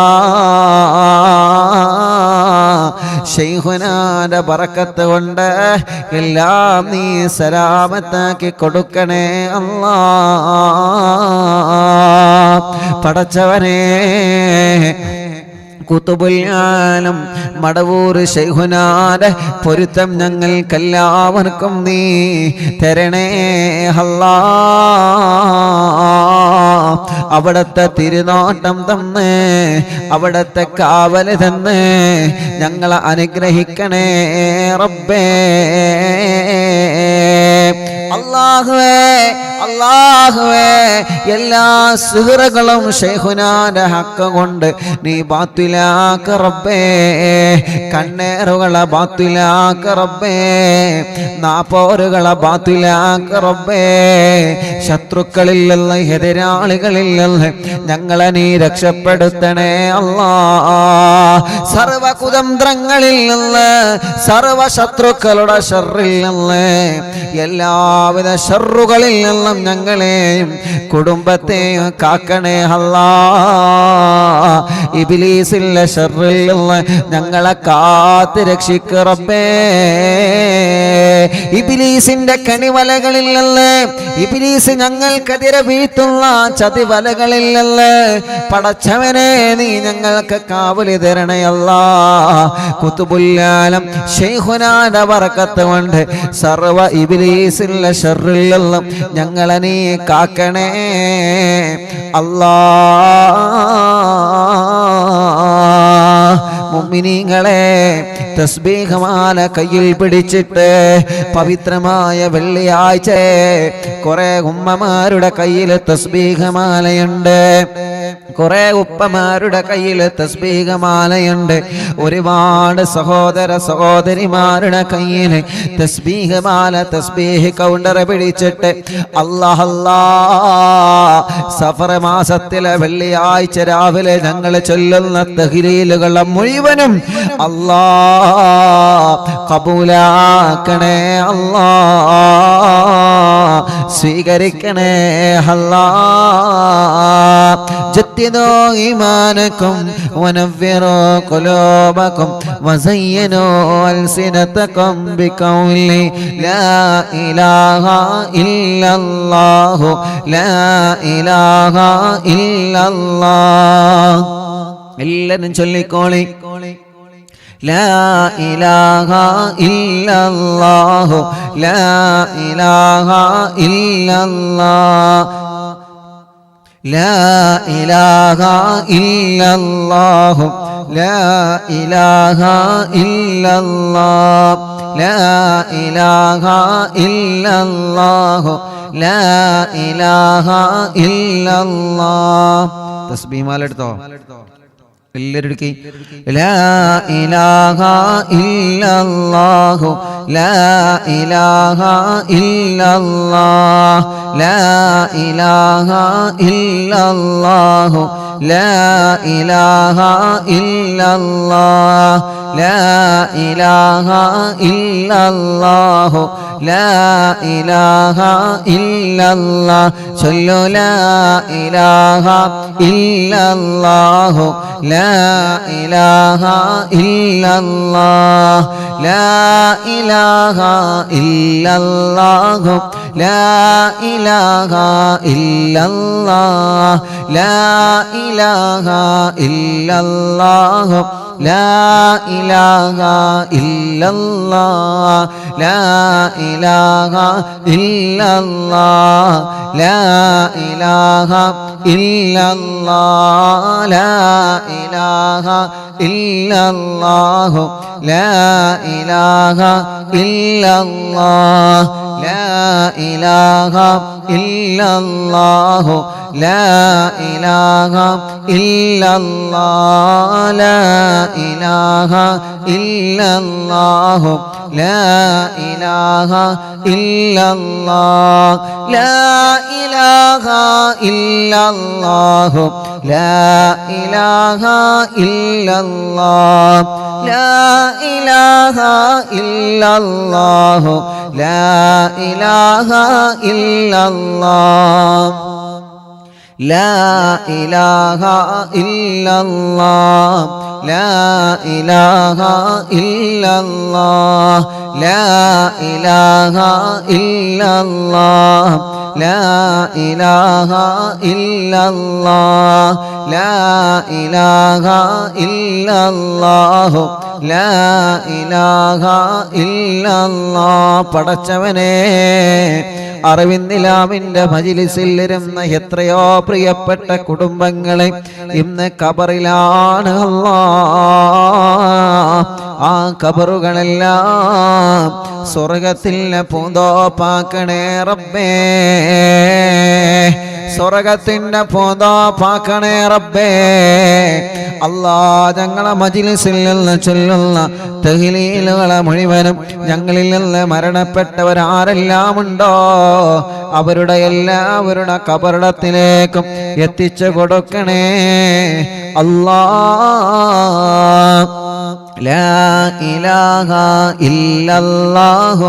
ശൈഖുനാന്റെ ബറക്കത്ത് കൊണ്ട് എല്ലാം നീ സലാമത്താക്കി കൊടുക്കണേ അല്ലാ പടച്ചവനെ ഖുതുബുൽ ആലം മടവൂർ ശൈഖുനാന്റെ പൊരുത്തം ഞങ്ങൾക്കെല്ലാവർക്കും നീ തരണേ അല്ലാ അവിടത്തെ തിരുനോട്ടം തന്ന് അവിടത്തെ കാവല് തന്ന് ഞങ്ങളെ അനുഗ്രഹിക്കണേ റബ്ബേ അല്ലാഹുവേ അല്ലാഹുവേ എല്ലാ സുഹൃത്തുക്കളും ശൈഖുനാന്റെ ഹക്ക് കൊണ്ട് നീ ബാത്തിലാക്ക റബ്ബേ കണ്ണേറുകളെ ബാത്തിലാക്ക റബ്ബേ നാപ്പോരുകളെ ബാത്തിലാക്ക റബ്ബേ ശത്രുക്കളിൽ നിന്ന് എതിരാളികളിൽ നിന്ന് ഞങ്ങളെ നീ രക്ഷപ്പെടുത്തണേ അല്ലാ സർവ കുതന്ത്രങ്ങളിൽ നിന്ന് സർവ ശത്രുക്കളുടെ ശർറിൽ നിന്ന് എല്ലാവിധ ശർറുകളിൽ നിന്ന് നിന്നും ഞങ്ങളെയും കുടുംബത്തെയും കാക്കണേ അല്ലാ. ഇബ്ലീസിന്റെ ശർറിൽ നിന്ന് ഞങ്ങളെ കാത്ത് രക്ഷിക്ക് റബ്ബേ. ഇബ്ലീസിന്റെ കണിവലകളിൽ നിന്ന്, ഇബ്ലീസ് ഞങ്ങൾക്കെതിരെ വീഴ്ത്തുന്ന ചതിവലകളിൽ നിന്ന് പടച്ചവനെ നീ ഞങ്ങൾക്ക് കാവലി തരണേ അല്ലാ. ഖുതുബുൽ ശൈഖുനാന്റെ ബറക്കത്ത് കൊണ്ട് സർവ ഇബ്ലീസിന്റെ ശർറിൽ നിന്നും ഞങ്ങളെ നീ കാക്കണേ അല്ലാ. മുഅ്മിനീങ്ങളെ, തസ്ബീഹ് മാല കയ്യിൽ പിടിച്ചിട്ട് പവിത്രമായ വെള്ളിയാഴ്ച കുറെ ഉമ്മമാരുടെ കയ്യിൽ തസ്ബീഹ് മാലയുണ്ട്, കുറെ ഉപ്പമാരുടെ കയ്യിൽ തസ്ബീഹ് മാലയുണ്ട്, ഒരുപാട് സഹോദര സഹോദരിമാരുടെ കയ്യിൽ തസ്ബീഹ് മാല തസ്ബീഹ് കൗണ്ടർ പിടിച്ചിട്ട് അല്ലാഹ് അല്ലാഹ് സഫർ മാസത്തിലെ വെള്ളിയാഴ്ച രാവിലെ ഞങ്ങൾ ചൊല്ലുന്ന തഹ്ലീലുകളെ മുഴുവനും അല്ലാഹ് കബൂലാക്കണേ അല്ലാഹ്, സ്വീകരിക്കണേ അല്ലാഹ്. ജദ്ദിദൂ ഈമാനകും വനവ്വിറൂ ഖുലൂബകും വസയ്യിനൂ അൽസിനതകും ബിഖൗലി ലാ ഇലാഹ ഇല്ലല്ലാഹു ലാ ഇലാഹ ഇല്ലല്ലാഹ്. എല്ലാവരും ചൊല്ലിക്കോളി, ലാ ഇലാഹ ഇല്ലല്ലാഹു ലാ ഇലാഹ ഇല്ലല്ലാഹ് ലാ ഇലാഹ ഇല്ലല്ലാഹു ലാ ഇലാഹ ഇല്ലല്ലാഹ് ലാ ഇലാഹ ഇല്ലല്ലാഹു ലാ ഇലാഹ ഇല്ലല്ലാഹ്. തസ്ബീഹ് മാല എടുത്തോ എല്ലാവരും എടുക്കി. ലാ ഇലാഹ ഇല്ലല്ലാഹു ലാ ഇലാഹ ഇല്ലല്ലാഹ് ലാ ഇലാഹ ഇല്ലല്ലാഹു ലാ ഇലാഹ ഇല്ലല്ലാഹ് ലാ ഇലാഹ ഇല്ലല്ലാഹു ലാ ഇലാഹ ഇല്ലല്ലാഹ്. ചൊല്ലു ലാ ഇലാഹ ഇല്ലല്ലാഹു ലാ ഇലാഹ ഇല്ലല്ലാഹ് ലാ ഇലാഹ ഇല്ലല്ലാഹു ലാ ഇലാഹ ഇല്ലല്ലാഹ് ലാ ഇലാഹ ഇല്ലല്ലാഹു ലാ ഇലാഹ ഇല്ലല്ലാഹ് ലാ ഇലാഹ ഇല്ലല്ലാഹ് ലാ ഇലാഹ ഇല്ലല്ലാഹ് ലാ ഇലാഹ ഇല്ലല്ലാഹു ലാ ഇലാഹ ഇല്ലല്ലാഹ് ലാ ഇലാഹ ഇല്ലല്ലാഹു ലാ ഇലാഹ ഇല്ലല്ലാഹ് ലാ ഇലാഹ ഇല്ലല്ലാഹു ലാ ഇലാഹ ഇല്ലല്ലാഹ് ലാ ഇലാഹ ഇല്ലല്ലാഹു ലാ ഇലാഹ ഇല്ലല്ലാഹ് ലാ ഇലാഹ ഇല്ലല്ലാഹു ലാ ഇലാഹ ഇല്ലല്ലാഹ് ലാ ഇലാഹ ഇല്ലല്ലാഹ് ലാ ഇലാഹ ഇല്ലല്ലാഹ് ലാ ഇലാഹ ഇല്ലല്ലാഹ് ലാ ഇലാഹ ഇല്ലല്ലാഹ് ലാ ഇലാഹ ഇല്ലല്ലാഹു ലാ ഇലാഹ ഇല്ലല്ലാഹ്. പടച്ചവനെ, അറിവിന്ദിലാമിന്റെ മജ്‌ലിസിൽ ഇരുന്ന എത്രയോ പ്രിയപ്പെട്ട കുടുംബങ്ങളെ ഇന്ന് ഖബറിലാണ് അല്ലാഹ്. ആ ഖബറുകളെല്ലാം സ്വർഗത്തിലെ പൂന്തോപ്പാക്കണേ റബ്ബേ, സ്വർഗത്തിന്റെ പൂന്തോപ്പാക്കണേ റബ്ബേ. അല്ലാ, ഞങ്ങളെ മജ്‌ലിസിൽ നിന്ന് ചൊല്ലുന്ന തഹ്ലീലുകളെ മുഴുവനും ഞങ്ങളിൽ നിന്ന് മരണപ്പെട്ടവരാരെല്ലാം ഉണ്ടോ അവരുടെ എല്ലാവരുടെ ഖബറിടത്തിലേക്കും എത്തിച്ചു കൊടുക്കണേ അല്ലാ. ലാ ഇലാഹ ഇല്ലല്ലാഹു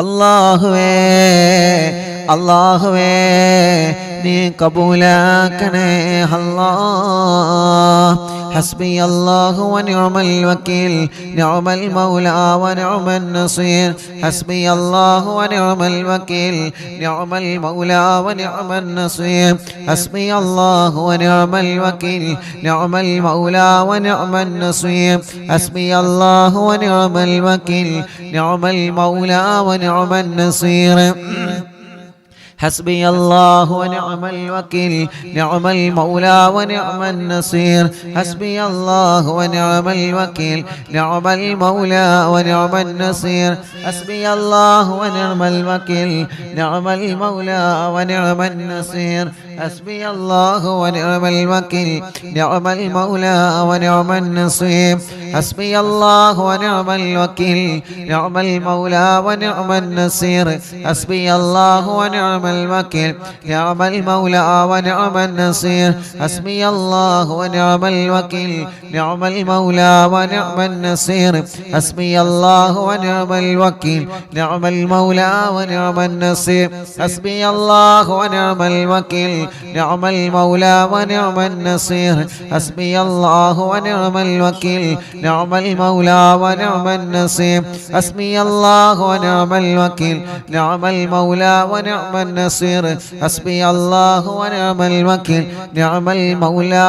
അല്ലാഹുവേ അല്ലാഹുവേ നീ കബൂലാക്കണേ അല്ലാഹ്. ഹസ്ബി അല്ലാഹു വനിഅമൽ വക്കീൽ നിഅമൽ മൗലാ വനിഅമൻ നസീർ. ഹസ്ബി അല്ലാഹു വനിഅമൽ വക്കീൽ നിഅമൽ മൗലാ വനിഅമൻ നസീർ. ഹസ്ബി അല്ലാഹു വനിഅമൽ വക്കീൽ നിഅമൽ മൗലാ വനിഅമൻ നസീർ. ഹസ്ബി അല്ലാഹു വനിഅമൽ വക്കീൽ നിഅമൽ മൗലാ വനിഅമൻ നസീർ. حسبي الله ونعم الوكيل نعم المولى ونعم النصير. حسبي الله ونعم الوكيل نعم المولى ونعم النصير. حسبي الله ونعم الوكيل نعم المولى ونعم النصير. حسبي الله ونعم الوكيل نعم المولى ونعم النصير. حسبي الله ونعم الوكيل نعم المولى ونعم النصير. حسبي الله ونعم الوكيل نعم المولى ونعم النصير. حسبي الله ونعم الوكيل نعم المولى ونعم النصير. حسبي الله ونعم الوكيل نعم المولى ونعم النصير. حسبي الله ونعم الوكيل نعم المولى ونعم النصير. حسبي الله ونعم الوكيل نعم المولى ونعم النصير. حسبي الله ونعم الوكيل نعم المولى ونعم النصير. حسبي الله ونعم الوكيل نعم المولى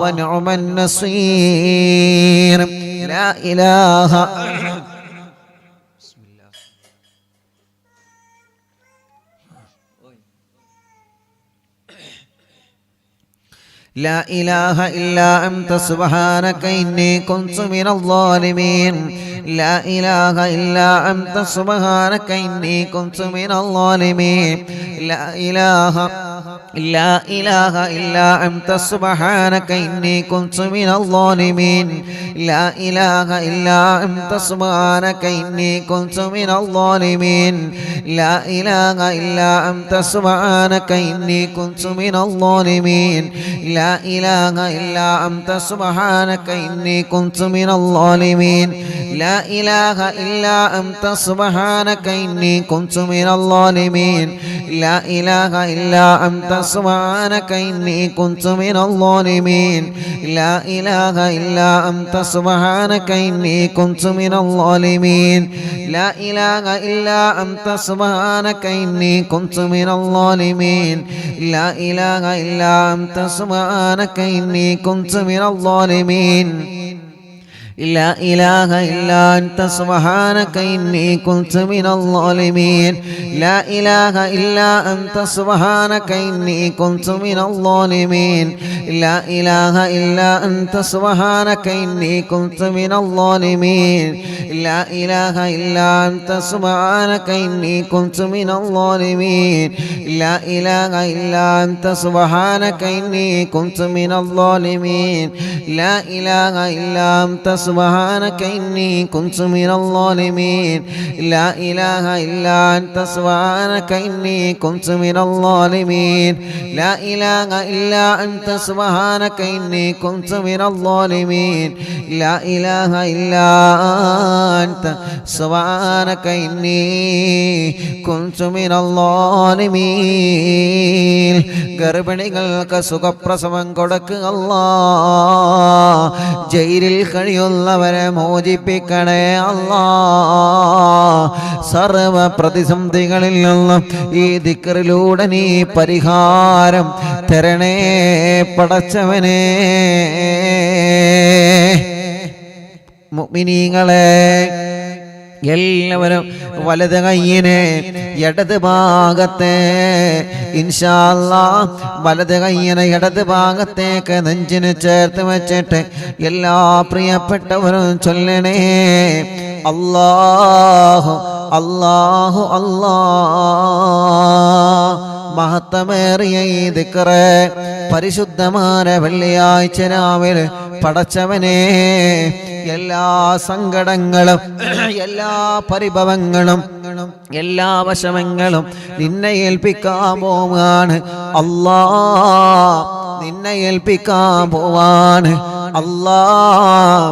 ونعم النصير. لا إله لا إله إلا أنت سبحانك إني كنت من الظالمين. لا إله إلا أنت سبحانك إني كنت من الظالمين. لا إله إلا أنت سبحانك إني كنت من الظالمين. لا إله إلا أنت سبحانك إني كنت من الظالمين. لا إله إلا أنت سبحانك إني كنت من الظالمين. لا إله إلا أنت سبحانك إني كنت من الظالمين. لا إله إلا أنت سبحانك إني كنت من الظالمين. لا إله إلا أنت سبحانك إني كنت من الظالمين. لا إله إلا أنت سبحانك إني كنت من الظالمين. لا إله إلا أنت سبحانك إني كنت من الظالمين. لا إله إلا أنت سبحانك إني كنت من الظالمين. لا إله إلا أنت سبحانك إني كنت من الظالمين. لا إله إلا أنت سبحانك إني كنت من الظالمين. لا إله إلا أنت سبحانك إني كنت من الظالمين. لا إله إلا أنت سبحانك إني كنت من الظالمين. لا إله إلا أنت سبحانك إني كنت من الظالمين. لا إله إلا أنت سبحانك إني كنت من الظالمين. لا إله إلا أنت سبحانك إني كنت من الظالمين. لا إله إلا أنت سبحانك إني كنت من الظالمين. لا إله إلا أنت سبحانك إني كنت من الظالمين. ഗർഭിണികൾക്ക് സുഖപ്രസവം കൊടുക്കുക അല്ലാഹ്. ജയിലിൽ കഴിയുന്നവരെ മോചിപ്പിക്കണേ അല്ലാഹ്. സർവ പ്രതിസന്ധികളിൽ നിന്നും ഈ ദിക്റിലൂടെ നീ പരിഹാരം തരണേ പടച്ചവനേ. മുഅ്മിനീങ്ങളെ എല്ലാവരും വലത് കയ്യിനെ ഇടത് ഭാഗത്തെ ഇൻഷാ അല്ലാഹ് വലത് കയ്യിനെ ഇടത് ഭാഗത്തേക്ക് നെഞ്ചിന് ചേർത്ത് വെച്ചിട്ട് എല്ലാ പ്രിയപ്പെട്ടവരും ചൊല്ലണേ അല്ലാഹു അല്ലാഹു അല്ലാഹ്. മഹത്തമേറിയ ഈ ദിക്റ് പരിശുദ്ധമായ വെള്ളിയാഴ്ച രാവിലെ പടച്ചവനെ എല്ലാ സങ്കടങ്ങളും എല്ലാ പരിഭവങ്ങളും എല്ലാ വശമങ്ങളും നിന്നെ ഏൽപ്പിക്കാൻ പോവാണ് അല്ലാഹ്. നിന്നെ ഏൽപ്പിക്കാൻ പോവാണ് അല്ലാഹ്.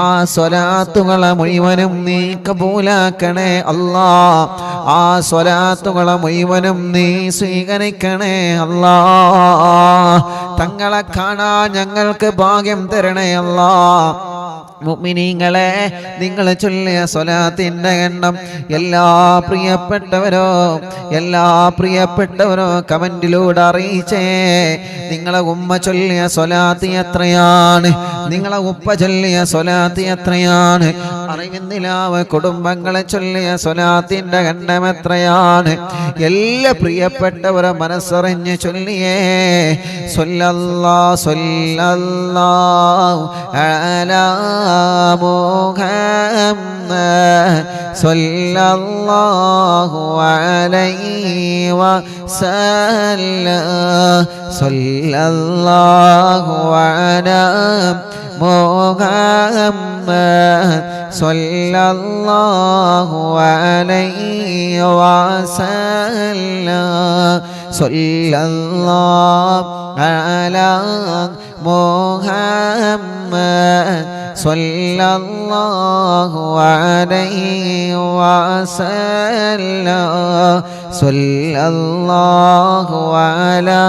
ആ സ്വലാത്തുകളെ മുഴുവനും നീ കബൂലാക്കണേ അല്ലാ. ആ സ്വലാത്തുകളെ മുഴുവനും നീ സ്വീകരിക്കണേ അല്ലാ. തങ്ങളെ കാണാൻ ഞങ്ങൾക്ക് ഭാഗ്യം തരണേ അല്ലാ. മുഅ്മിനീങ്ങളെ, നിങ്ങൾ ചൊല്ലിയ സ്വലാത്തിന്റെ എണ്ണം എല്ലാ പ്രിയപ്പെട്ടവരോ കമന്റിലൂടെ അറിയിച്ചേ. നിങ്ങളെ ഉമ്മ ചൊല്ലിയ സ്വലാത്ത് എത്രയാണ്? നിങ്ങളെ ഉപ്പ ചൊല്ലിയ സ്വലാത്ത് എത്രയാണ്? അറിവിന്ദിലാവ് കുടുംബങ്ങളെ ചൊല്ലിയ സ്വലാത്തിന്റെ എണ്ണം എത്രയാണ്? എല്ലാ പ്രിയപ്പെട്ടവരെ മനസ്സറിഞ്ഞ് ചൊല്ലിയേ. സ്വല്ലല്ലാഹു അലാ മുഹമ്മദ് സ്വല്ലല്ലാഹു അലൈഹി വസല്ലം. സ്വല്ലല്ലാഹു അലാ മുഹമ്മദ് സ്വല്ലല്ലാഹു അലൈഹി വസല്ലം. സ്വല്ലല്ലാഹു അലാ മുഹമ്മദ് സ്വല്ലല്ലാഹു അലൈഹി വസല്ലം. സ്വല്ലല്ലാഹു അലാ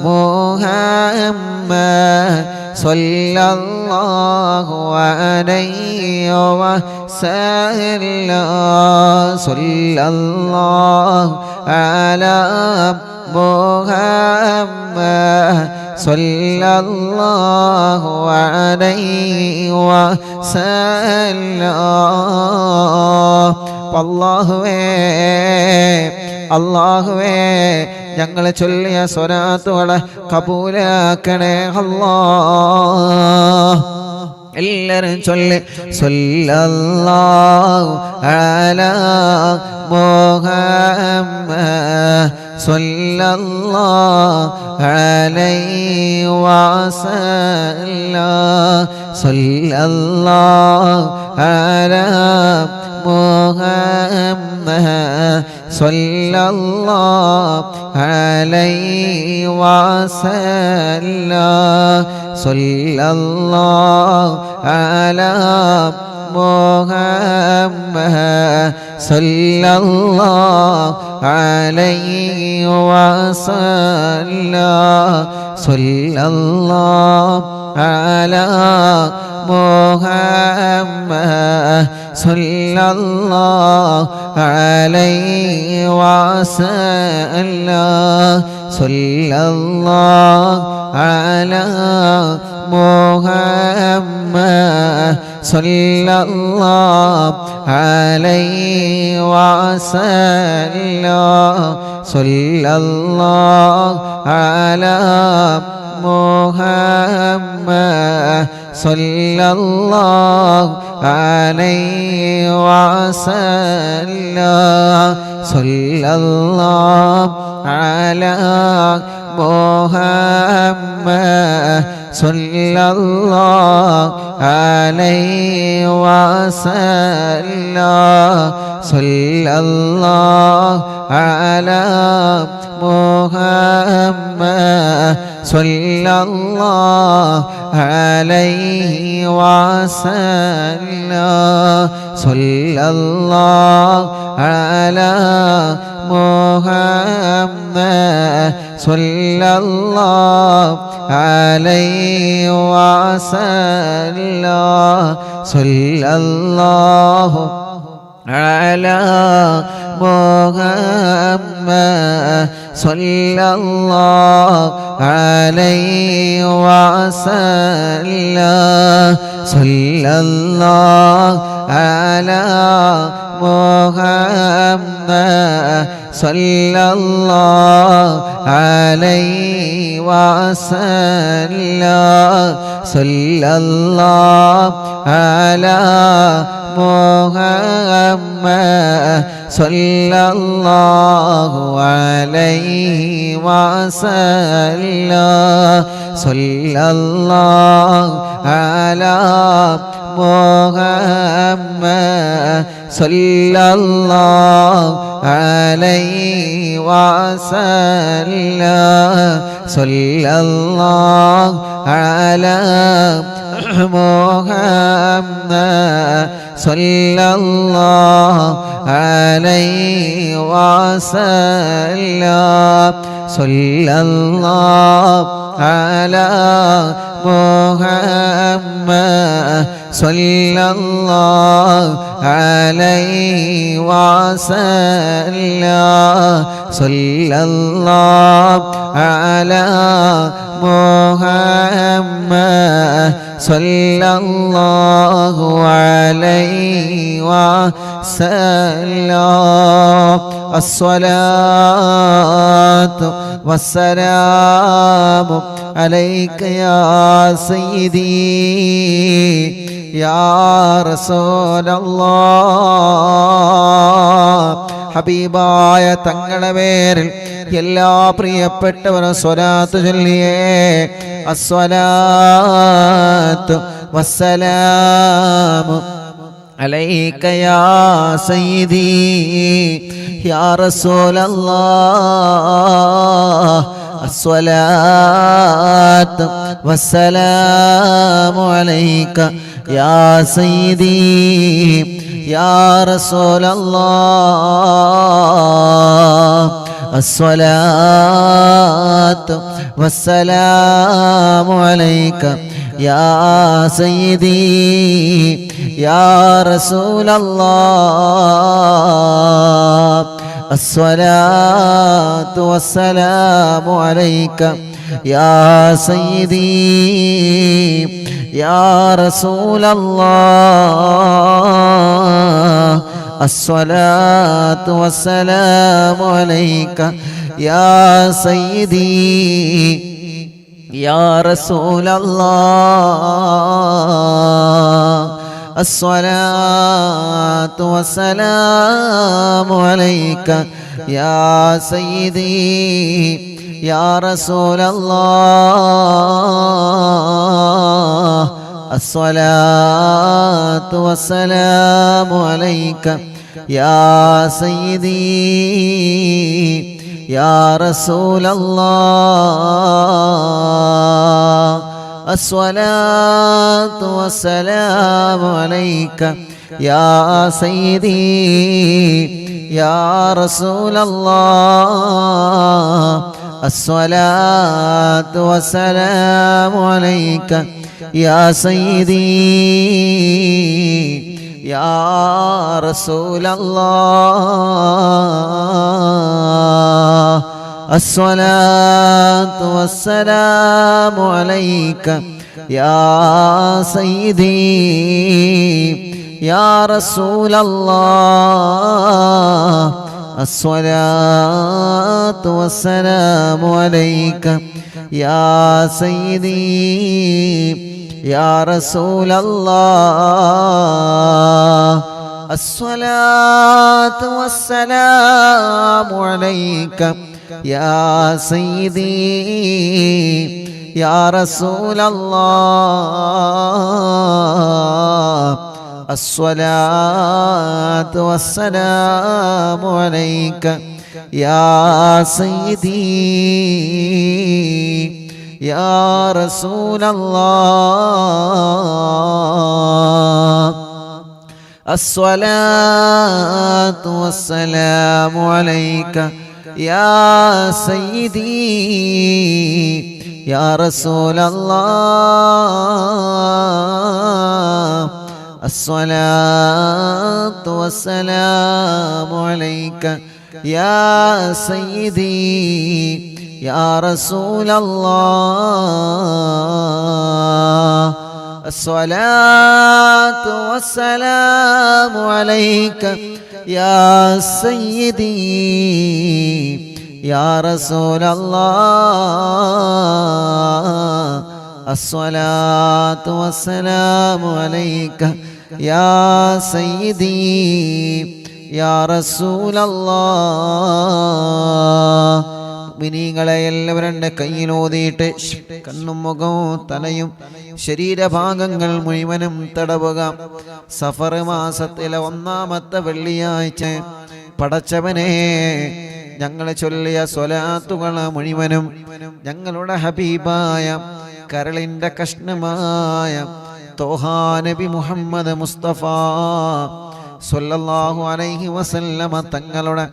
മുഹമ്മദ് സ്വല്ലല്ലാഹു അലൈഹി വസല്ലം. സ്വല്ലല്ലാഹു അലാ മുഹമ്മദ് സ്വല്ലല്ലാഹു അലൈഹി വസല്ലം. അല്ലാഹുവേ ഞങ്ങൾ ചൊല്ലിയ സ്വലാത്തുകളെ കബൂലാക്കണേ അല്ലാഹ്. എല്ലാവരും ചൊല്ലി സ്വല്ലല്ലാഹു അലാ മുഹമ്മദ് സ്വല്ലല്ലാഹു അലൈഹി വസല്ലം. സ്വല്ലല്ലാഹു അലാ മുഹമ്മദ് സ്വല്ലല്ലാഹു അലൈഹി വസല്ലം. സ്വല്ലല്ലാഹു അലാ മുഹമ്മദ് സ്വല്ലല്ലാഹു അലൈഹി വസല്ലം. സ്വല്ലല്ലാഹു അലാ മുഹമ്മദ് സ്വല്ലല്ലാഹു അലൈഹി വസല്ലം. സ്വല്ലല്ലാഹു അലാ മുഹമ്മദ് സ്വല്ലല്ലാഹു അലൈഹി വസല്ലം. സ്വല്ലല്ലാഹു അലാ മുഹമ്മദ് സ്വല്ലല്ലാഹു അലൈഹി വസല്ലം. സ്വല്ലല്ലാഹു അലാ മുഹമ്മദ് സ്വല്ലല്ലാഹു അലൈഹി വസല്ലം. സ്വല്ലല്ലാഹു അലാ മുഹമ്മദ് സ്വല്ലല്ലാഹു അലൈഹി വസല്ലം. സ്വല്ലല്ലാഹു അലാ മുഹമ്മദ് സ്വല്ലല്ലാഹു അലൈഹി വസല്ലം. സ്വല്ലല്ലാഹു അലാ മുഹമ്മദ് സ്വല്ലല്ലാഹു അലൈഹി വസല്ലം. സ്വല്ലല്ലാഹു അലാ മുഹമ്മദ് സ്വല്ലല്ലാഹു അലൈഹി വസല്ലം. സ്വല്ലല്ലാഹു അലാ മുഹമ്മദ് സ്വല്ലല്ലാഹു അലൈഹി വസല്ലം. സ്വല്ലല്ലാഹു അലാ മുഹമ്മദ് സ്വല്ലല്ലാഹു അലൈഹി വസല്ലം. സ്വല്ലല്ലാഹു അലാ محمد صلى الله عليه وسلم صلى الله على محمد صلى الله عليه وسلم صلى الله على محمد صلى الله عليه وسلم الصلاة والسلام عليك يا سيدي يا رسول الله ഹബീബായ തങ്ങളുടെ പേരിൽ എല്ലാ പ്രിയപ്പെട്ടവരും സ്വലാത്ത് ചൊല്ലിയേ അസ്സലാത്തു വസ്സലാമു അലൈക യാ സയ്യിദി യാ റസൂലല്ലാഹ് الصلاة والسلام عليك يا سيدي يا رسول الله الصلاة والسلام عليك يا سيدي يا رسول الله الصلاة والسلام عليك يا سيدي يا رسول الله الصلاة والسلام عليك يا سيدي يا رسول الله الصلاة والسلام عليك يا سيدي يا رسول الله الصلاة والسلام عليك يا سيدي يا رسول الله الصلاة والسلام عليك يا سيدي يا رسول الله الصلاة والسلام عليك يا سيدي يا رسول الله الصلاة والسلام عليك يا سيدي يا رسول الله الصلاة والسلام عليك يا سيدي يا رسول الله الصلاة والسلام عليك يا سيدي يا رسول الله الصلاة والسلام عليك يا سيدي يا رسول الله الصلاة والسلام عليك يا سيدي يا رسول الله الصلاة والسلام عليك يا سيدي يا رسول الله الصلاة والسلام عليك يا سيدي يا رسول الله الصلاة والسلام عليك يا سيدي يا رسول الله മിനിങ്ങളെ എല്ലാവരും കയ്യിലോതിയിട്ട് കണ്ണും മുഖവും തലയും ശരീരഭാഗങ്ങൾ മുഴുവനും തടവുക. സഫർ മാസത്തിലെ 1-ാമത്തെ വെള്ളിയാഴ്ച പടച്ചവനെ ഞങ്ങൾ ചൊല്ലിയ സ്വലാത്തുകൾ മുഴുവനും ഞങ്ങളുടെ ഹബീബായ കരളിൻ്റെ കഷ്ണമായ തോഹാ നബി മുഹമ്മദ് മുസ്തഫ സ്വല്ലല്ലാഹു അലൈഹി വസല്ലമ തങ്ങളുടെ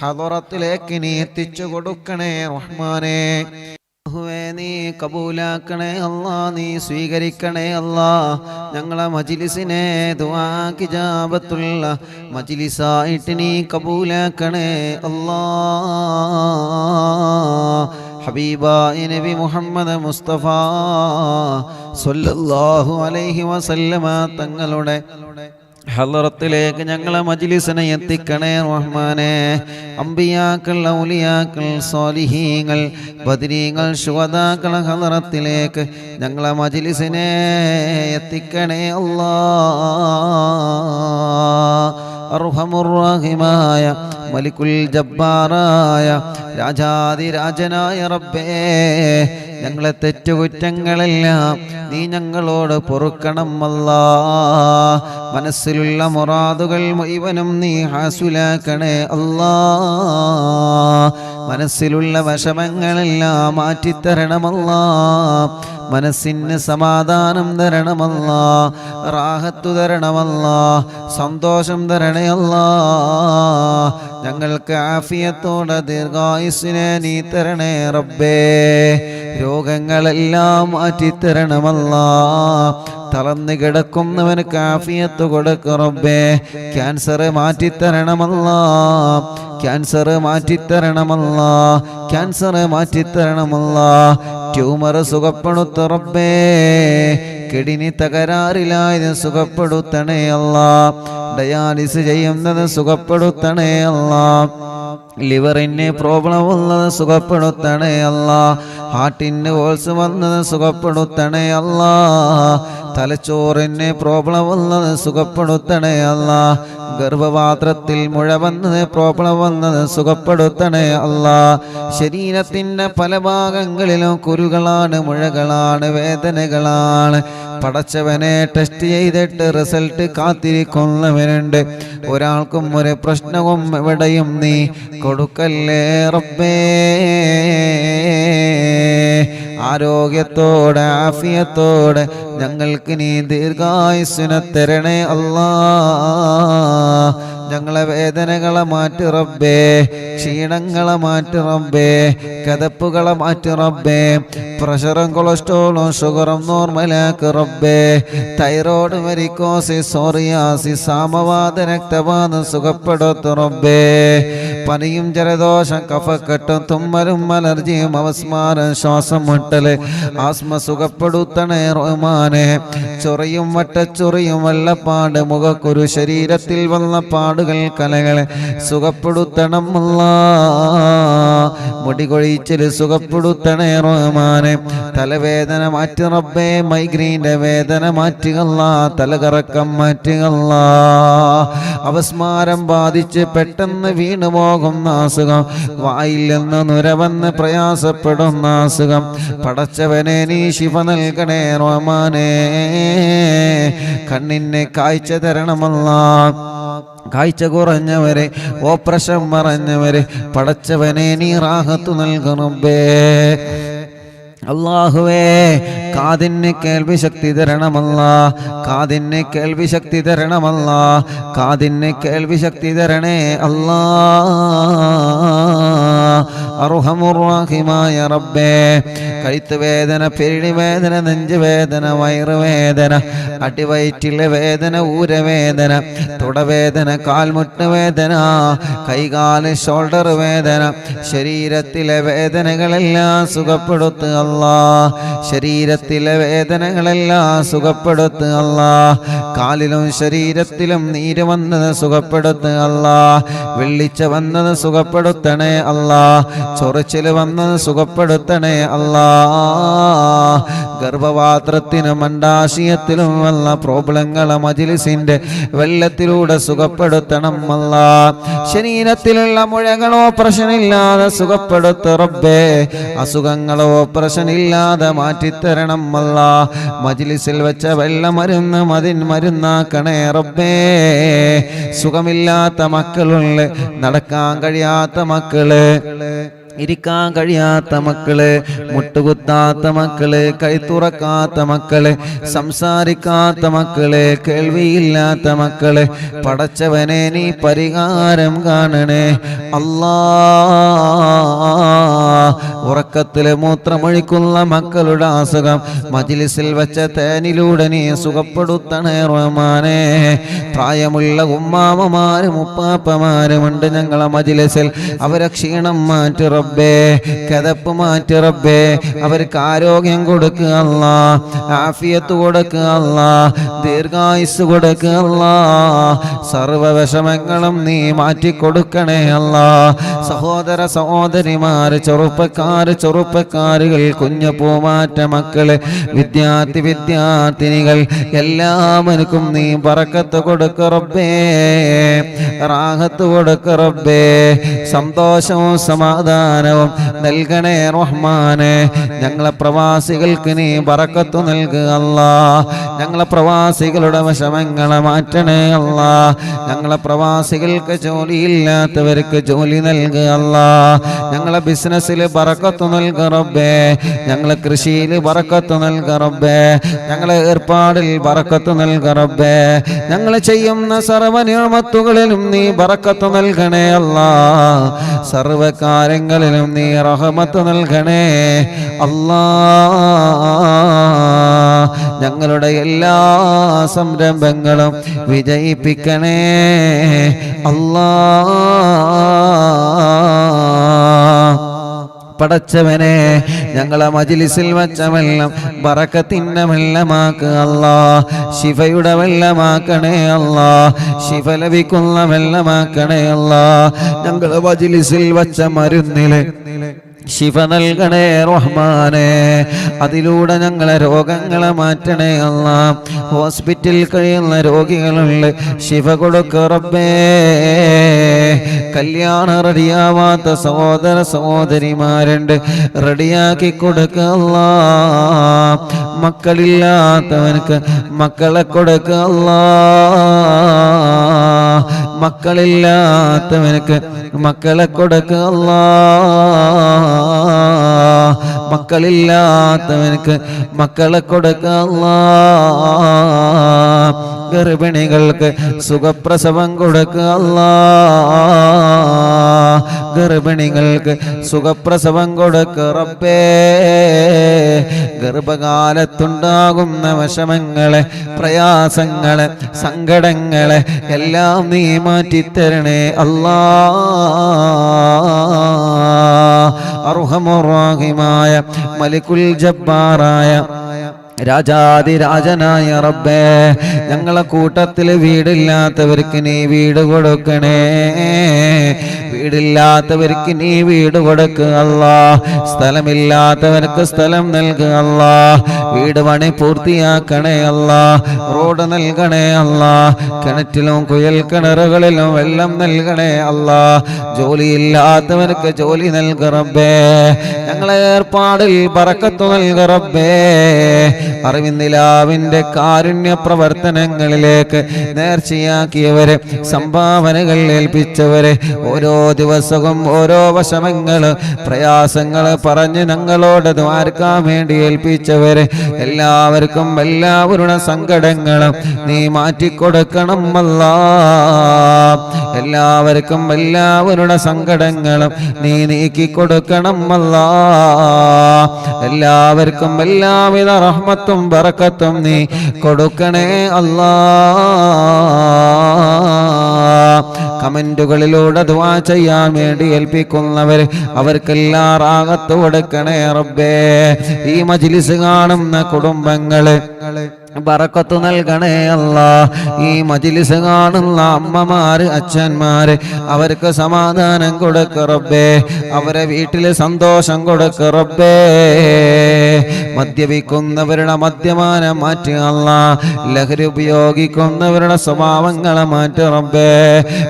ഹദറത്തിലേക്ക് നീ എത്തിച്ചു കൊടുക്കണേ റഹ്മാനേ. നീ കബൂലാക്കണേ അല്ലാ, നീ സ്വീകരിക്കണേ അല്ലാ. ഞങ്ങളെ മജ്ലിസിനെ ദുആക്ക് ഇജാബത്തുള്ള മജ്ലിസായിട്ട് നീ കബൂലാക്കണേ അല്ലാ. ഹബീബായ നബി മുഹമ്മദ് മുസ്തഫ സ്വല്ലല്ലാഹു അലൈഹി വസല്ലമ തങ്ങളുടെ ഹളറത്തിലേക്ക് ഞങ്ങളെ മജ്ലിസിനെ എത്തിക്കണേ റഹ്മാനേ. അംബിയാക്കൾ, ഔലിയാക്കൾ, സ്വാലിഹീങ്ങൾ, ബദരീങ്ങൾ, ശുഹദാക്കൾ ഹളറത്തിലേക്ക് ഞങ്ങളെ മജ്ലിസിനെ എത്തിക്കണേ അല്ലാഹ്. അർഹമുർ-റഹീമായ മലിക്കുൽ ജബ്ബാറായ രാജാതിരാജനായ റബ്ബേ, ഞങ്ങളെ തെറ്റുകുറ്റങ്ങളെല്ലാം നീ ഞങ്ങളോട് പൊറുക്കണം അല്ലാ. മനസ്സിലുള്ള മുറാദുകൾ മുഴുവനും നീ ഹാസുലാക്കണേ അല്ലാ. മനസ്സിലുള്ള വിഷമങ്ങളെല്ലാം മാറ്റിത്തരണമല്ലാ. മനസ്സിന് സമാധാനം തരണമല്ലാ, റാഹത്തു തരണമല്ലാ, സന്തോഷം തരണേ അല്ലാ. ഞങ്ങൾക്ക് ആഫിയത്തോടെ ദീർഘായുസ്സിനെ നീ തരണേ റബ്ബേ. രോഗങ്ങളെല്ലാം മാറ്റിത്തരണമല്ലാ. തളർന്നു കിടക്കുന്നവന് ആഫിയത്ത് കൊടുക്ക് റബ്ബേ. ക്യാൻസർ മാറ്റിത്തരണമല്ലാ, ക്യാൻസർ മാറ്റിത്തരണമല്ലാ, ക്യാൻസർ മാറ്റിത്തരണമല്ലാ. ട്യൂമർ സുഖപ്പെടുത്ത റബ്ബേ. കിഡ്നി തകരാറിലായത് സുഖപ്പെടുത്തണേ അല്ലാ. ഡയാലിസ് ചെയ്യുന്നത് സുഖപ്പെടുത്തണേ അല്ലാ. ലിവറിന് പ്രോബ്ലം ഉള്ളത് സുഖപ്പെടുത്തണേ അല്ലാ. ഹാർട്ടിന് ഹോൾസ് വന്നത് സുഖപ്പെടുത്തണേ അല്ലാ. തലച്ചോറിന് പ്രോബ്ലം ഉള്ളത് സുഖപ്പെടുത്തണേ അല്ലാ. ഗർഭപാത്രത്തിൽ മുഴ വന്നത് പ്രോബ്ലം വന്നത് സുഖപ്പെടുത്തണേ അല്ലാ. ശരീരത്തിൻ്റെ പല ഭാഗങ്ങളിലും കുരുകളാണ്, മുഴകളാണ്, വേദനകളാണ്. പടച്ചവനെ ടെസ്റ്റ് ചെയ്തിട്ട് റിസൾട്ട് കാത്തിരിക്കുന്നവനുണ്ട്. ഒരാൾക്കും ഒരു പ്രശ്നവും എവിടെയും നീ കൊടുക്കല്ലേ റബ്ബേ. ആരോഗ്യത്തോടെ ആഫിയത്തോടെ ഞങ്ങൾക്ക് നീ ദീർഘായുസ്സിനെ തരണേ അല്ലാ. ഞങ്ങളെ വേദനകളെ മാറ്റി റബ്ബേ, ക്ഷീണങ്ങളെ മാറ്റി റബ്ബേ, കതപ്പുകളെ മാറ്റി റബ്ബേ. പ്രഷറും കൊളസ്ട്രോളും ഷുഗറും നോർമലാക്ക് റബ്ബേ. തൈറോയ്ഡ്, വെരിക്കോസിസ്, സോറിയാസിസ്, സാമവാത, രക്തവാതം സുഖപ്പെടുത്തു റബ്ബേ. പനിയും ജലദോഷം, കഫക്കെട്ടും, തുമ്മലും, അലർജിയും, അവസ്മാരം, ശ്വാസം മുട്ടല്, ആസ്മ സുഖപ്പെടുത്തണേ റഹ്മാനെ. ചൊറിയും വട്ടച്ചൊറിയും വെള്ളപ്പാട്, മുഖക്കുരു, ശരീരത്തിൽ വന്ന പാടുകൾ, കലകളെ സുഖപ്പെടുത്തണം അല്ലാ. മുടികൊഴിച്ചിൽ സുഖപ്പെടുത്തണേ റഹ്മാനെ. തലവേദന മാറ്റി റബ്ബേ. മൈഗ്രീൻ്റെ വേദന മാറ്റുകല്ലാ. തലകറക്കം മാറ്റുകല്ലാ. അവസ്മാരം ബാധിച്ച് പെട്ടെന്ന് വീണുപോകുന്ന അസുഖം, വായിൽ നിന്ന് നുരവന്ന് പ്രയാസപ്പെടുന്ന അസുഖം, പടച്ചവനെ നീ ശിഫ നൽകണേ റഹ്മാനേ. കണ്ണിന് കാഴ്ച തരണമല്ലാ. കാഴ്ച കുറഞ്ഞവരെ, ഓപ്പറേഷൻ പറഞ്ഞവരെ പടച്ചവനെ നീ റാഹത്ത് നൽകണമേ. അല്ലാഹുവേ, കാതിന് കേൾവി ശക്തി തരണമല്ലാ. കാതിന് കേൾവി ശക്തി തരണമല്ലാ. കാതിന് കേൾവി ശക്തി തരണേ അല്ലാ. അർഹമുർ-റഹീമായ റബ്ബേ, കഴുത്ത് വേദന, പെരിടി വേദന, നെഞ്ചുവേദന, വയറുവേദന, അടിവയറ്റിലെ വേദന, ഊരവേദന, തുടവേദന, കാൽമുട്ട് വേദന, കൈകാല് ഷോൾഡർ വേദന, ശരീരത്തിലെ വേദനകളെല്ലാം സുഖപ്പെടുത്തുക അല്ലാ. ശരീരത്തിലെ വേദനകളെല്ലാം സുഖപ്പെടുത്തുക അല്ലാ. കാലിലും ശരീരത്തിലും നീര് വന്നത് സുഖപ്പെടുത്തുക അല്ലാ. വെള്ളിച്ച വന്നത് സുഖപ്പെടുത്തണേ അല്ലാ. ചൊറിച്ചില് വന്നത് സുഖപ്പെടുത്തണേ അല്ലാ. ഗർഭപാത്രത്തിനും അണ്ഡാശയത്തിലും വന്ന പ്രോബ്ലങ്ങളെ മജ്ലിസിന്റെ വെള്ളത്തിലൂടെ സുഖപ്പെടുത്തണം അല്ലാ. ശരീരത്തിലുള്ള മുഴകളോ പ്രശ്നമില്ലാതെ സുഖപ്പെടുത്ത റബ്ബേ. അസുഖങ്ങളോ പ്രശ്നമില്ലാതെ മാറ്റിത്തരണം അല്ലാ. മജ്ലിസിൽ വെച്ച വെള്ളമരുന്ന് മരുന്നാക്കണേ റബ്ബേ. സുഖമില്ലാത്ത മക്കളുള്ള, നടക്കാൻ കഴിയാത്ത മക്കള്, ഇരിക്കാൻ കഴിയാത്ത മക്കള്, മുട്ടുകുത്താത്ത മക്കള്, കൈത്തുറക്കാത്ത മക്കള്, സംസാരിക്കാത്ത മക്കള്, കേൾവിയില്ലാത്ത മക്കള്, പടച്ചവനെ നീ പരിഹാരം കാണണേ അല്ലാ. ഉറക്കത്തില് മൂത്രമൊഴിക്കുന്ന മക്കളുടെ അസുഖം മജ്ലിസിൽ വെച്ച തേനിലൂടെ നീ സുഖപ്പെടുത്തണേ റഹ്മാനേ. പ്രായമുള്ള ഉമ്മാമമാരും ഉപ്പാപ്പമാരുമുണ്ട് ഞങ്ങളെ മജ്ലിസിൽ, അവരെ ക്ഷീണം മാറ്റി റബ്ബേ, കിതപ്പ് മാറ്റി റബ്ബേ, അവർക്ക് ആരോഗ്യം കൊടുക്കുക അല്ലാ, ആഫിയത്ത് കൊടുക്കുക അല്ലാ, ദീർഘായുസ് കൊടുക്കുക അല്ലാ, സർവ വിഷമങ്ങളും നീ മാറ്റിക്കൊടുക്കണേ അല്ലാ. സഹോദര സഹോദരിമാര്, ചെറുപ്പക്കാരുകൾ, കുഞ്ഞു പൂമാറ്റ മക്കള്, വിദ്യാർത്ഥിനികൾ എല്ലാവർക്കും നീ ബറക്കത്ത് കൊടുക്ക റബ്ബേ, റാഹത്ത് കൊടുക്ക റബ്ബേ, സന്തോഷവും സമാധാനവും നൽകണേ റഹ്മാനെ. ഞങ്ങളെ പ്രവാസികൾക്ക് നീ ബറക്കത്ത് നൽകുക അല്ലാ. ഞങ്ങളെ പ്രവാസികളുടെ വിഷമങ്ങളെ മാറ്റണേ അല്ലാ. ഞങ്ങളെ പ്രവാസികൾക്ക് ജോലിയില്ലാത്തവർക്ക് ജോലി നൽകുക അല്ലാ. ഞങ്ങളെ ബിസിനസ്സിൽ ബറക്കത്ത് നൽകുക റബ്ബേ, ഞങ്ങളെ കൃഷിയിൽ ബറക്കത്ത് നൽകുക റബ്ബേ, ഞങ്ങളെ ഏർപ്പാടിൽ ബറക്കത്ത് നൽകുക റബ്ബേ, ഞങ്ങൾ ചെയ്യുന്ന സർവ്വ നിഅമത്തുകളിലും നീ ബറക്കത്ത് നൽകണേ അല്ലാ. സർവ്വ കാര്യങ്ങളിലും നീ റഹ്മത്ത് നൽകണേ അല്ലാ. ഞങ്ങളുടെ എല്ലാ സംരംഭങ്ങളും വിജയിപ്പിക്കണേ അല്ലാ. പടച്ചവനെ, ഞങ്ങളെ മജ്ലിസിൽ വച്ച വെള്ളം ബറക്കത്തിന്റെ വെള്ളമാക്കുക അല്ലാ. ശിഫയുടെ വെള്ളമാക്കണേ അല്ലാ. ശിഫ ലഭിക്കുന്ന വെള്ളമാക്കണേ അല്ലാ. ഞങ്ങളെ മജ്ലിസിൽ വച്ച മരുന്നില് ശിഫ നൽകണേ റഹ്മാനെ. അതിലൂടെ ഞങ്ങളെ രോഗങ്ങളെ മാറ്റണേ അല്ലാ. ഹോസ്പിറ്റലിൽ കഴിയുന്ന രോഗികളുണ്ട്, ശിഫ കൊടുക്ക റബ്ബേ. കല്യാണം റെഡിയാവാത്ത സഹോദര സഹോദരിമാരുണ്ട്, റെഡിയാക്കി കൊടുക്ക അല്ലാ. മക്കളില്ലാത്തവനക്ക് മക്കളെ കൊടുക്ക അല്ലാ. മക്കളില്ലാത്തവനക്ക് മക്കളെ കൊടുക്ക അല്ലാ. മക്കളില്ലാത്തവനക്ക് മക്കളെ കൊടുക്ക അല്ലാ. ഗർഭിണികൾക്ക് സുഖപ്രസവം കൊടുക്കുക അല്ലാ. ഗർഭിണികൾക്ക് സുഖപ്രസവം കൊടുക്കുക റബ്ബേ. ഗർഭകാലത്തുണ്ടാകുന്ന വിഷമങ്ങളെ, പ്രയാസങ്ങളെ, സങ്കടങ്ങളെ എല്ലാം നീ മാറ്റിത്തരണേ അല്ലാ. അർഹമുർ-റഹീമായ മലിക്കുൽ ജബ്ബാറായ രാജാതിരാജനായ റബ്ബേ, ഞങ്ങളെ കൂട്ടത്തിൽ വീടില്ലാത്തവർക്ക് നീ വീട് കൊടുക്കണേ. വീടില്ലാത്തവർക്ക് നീ വീട് കൊടുക്കുക അല്ലാ. സ്ഥലമില്ലാത്തവർക്ക് സ്ഥലം നൽകുക അല്ലാ. വീട് പണി പൂർത്തിയാക്കണേ അല്ലാ. റോഡ് നൽകണേ അല്ലാ. കിണറ്റിലും കുയൽ കിണറുകളിലും വെള്ളം നൽകണേ അല്ലാ. ജോലിയില്ലാത്തവർക്ക് ജോലി നൽകുക റബ്ബേ. ഞങ്ങളെ ഏർപ്പാടിൽ ബറക്കത്ത് നൽകുക റബ്ബേ. അറിവിന്ദിലാവിന്റെ കാരുണ്യ പ്രവർത്തനങ്ങളിലേക്ക് നേർച്ചയാക്കിയവരെ, സംഭാവനകൾ ഏൽപ്പിച്ചവരെ, ഓരോ ദിവസവും ഓരോ വിഷമങ്ങള്, പ്രയാസങ്ങള് പറഞ്ഞ് ഞങ്ങളോട് ദ്വാരക്കാൻ വേണ്ടി ഏൽപ്പിച്ചവരെ എല്ലാവർക്കും എല്ലാവരുടെ സങ്കടങ്ങളും നീ മാറ്റിക്കൊടുക്കണം അല്ലാ. എല്ലാവർക്കും എല്ലാവരുടെ സങ്കടങ്ങളും നീ നീക്കിക്കൊടുക്കണം അല്ലാ. എല്ലാവർക്കും എല്ലാവിധ റഹ്മത്തും ബറക്കത്തും നീ കൊടുക്കണേ അല്ലാ. കമന്റുകളിലൂടെ ദുആ ചെയ്യാൻ വേണ്ടി ഏൽപ്പിക്കുന്നവർ അവർക്കെല്ലാം റാഹത്ത് കൊടുക്കണേ റബ്ബേ. ഈ മജ്ലിസ് കാണുന്ന കുടുംബങ്ങള് ബറക്കത്ത് നൽകണേ അല്ലാ. ഈ മജ്ലിസ് കാണുന്ന അമ്മമാര്, അച്ഛന്മാര് അവർക്ക് സമാധാനം കൊടുക്ക റബ്ബേ. അവരെ വീട്ടില് സന്തോഷം കൊടുക്ക റബ്ബേ. മദ്യപിക്കുന്നവരുടെ മദ്യപാനം മാറ്റി അല്ലാ. ലഹരി ഉപയോഗിക്കുന്നവരുടെ സ്വഭാവങ്ങളെ മാറ്റി റബ്ബേ.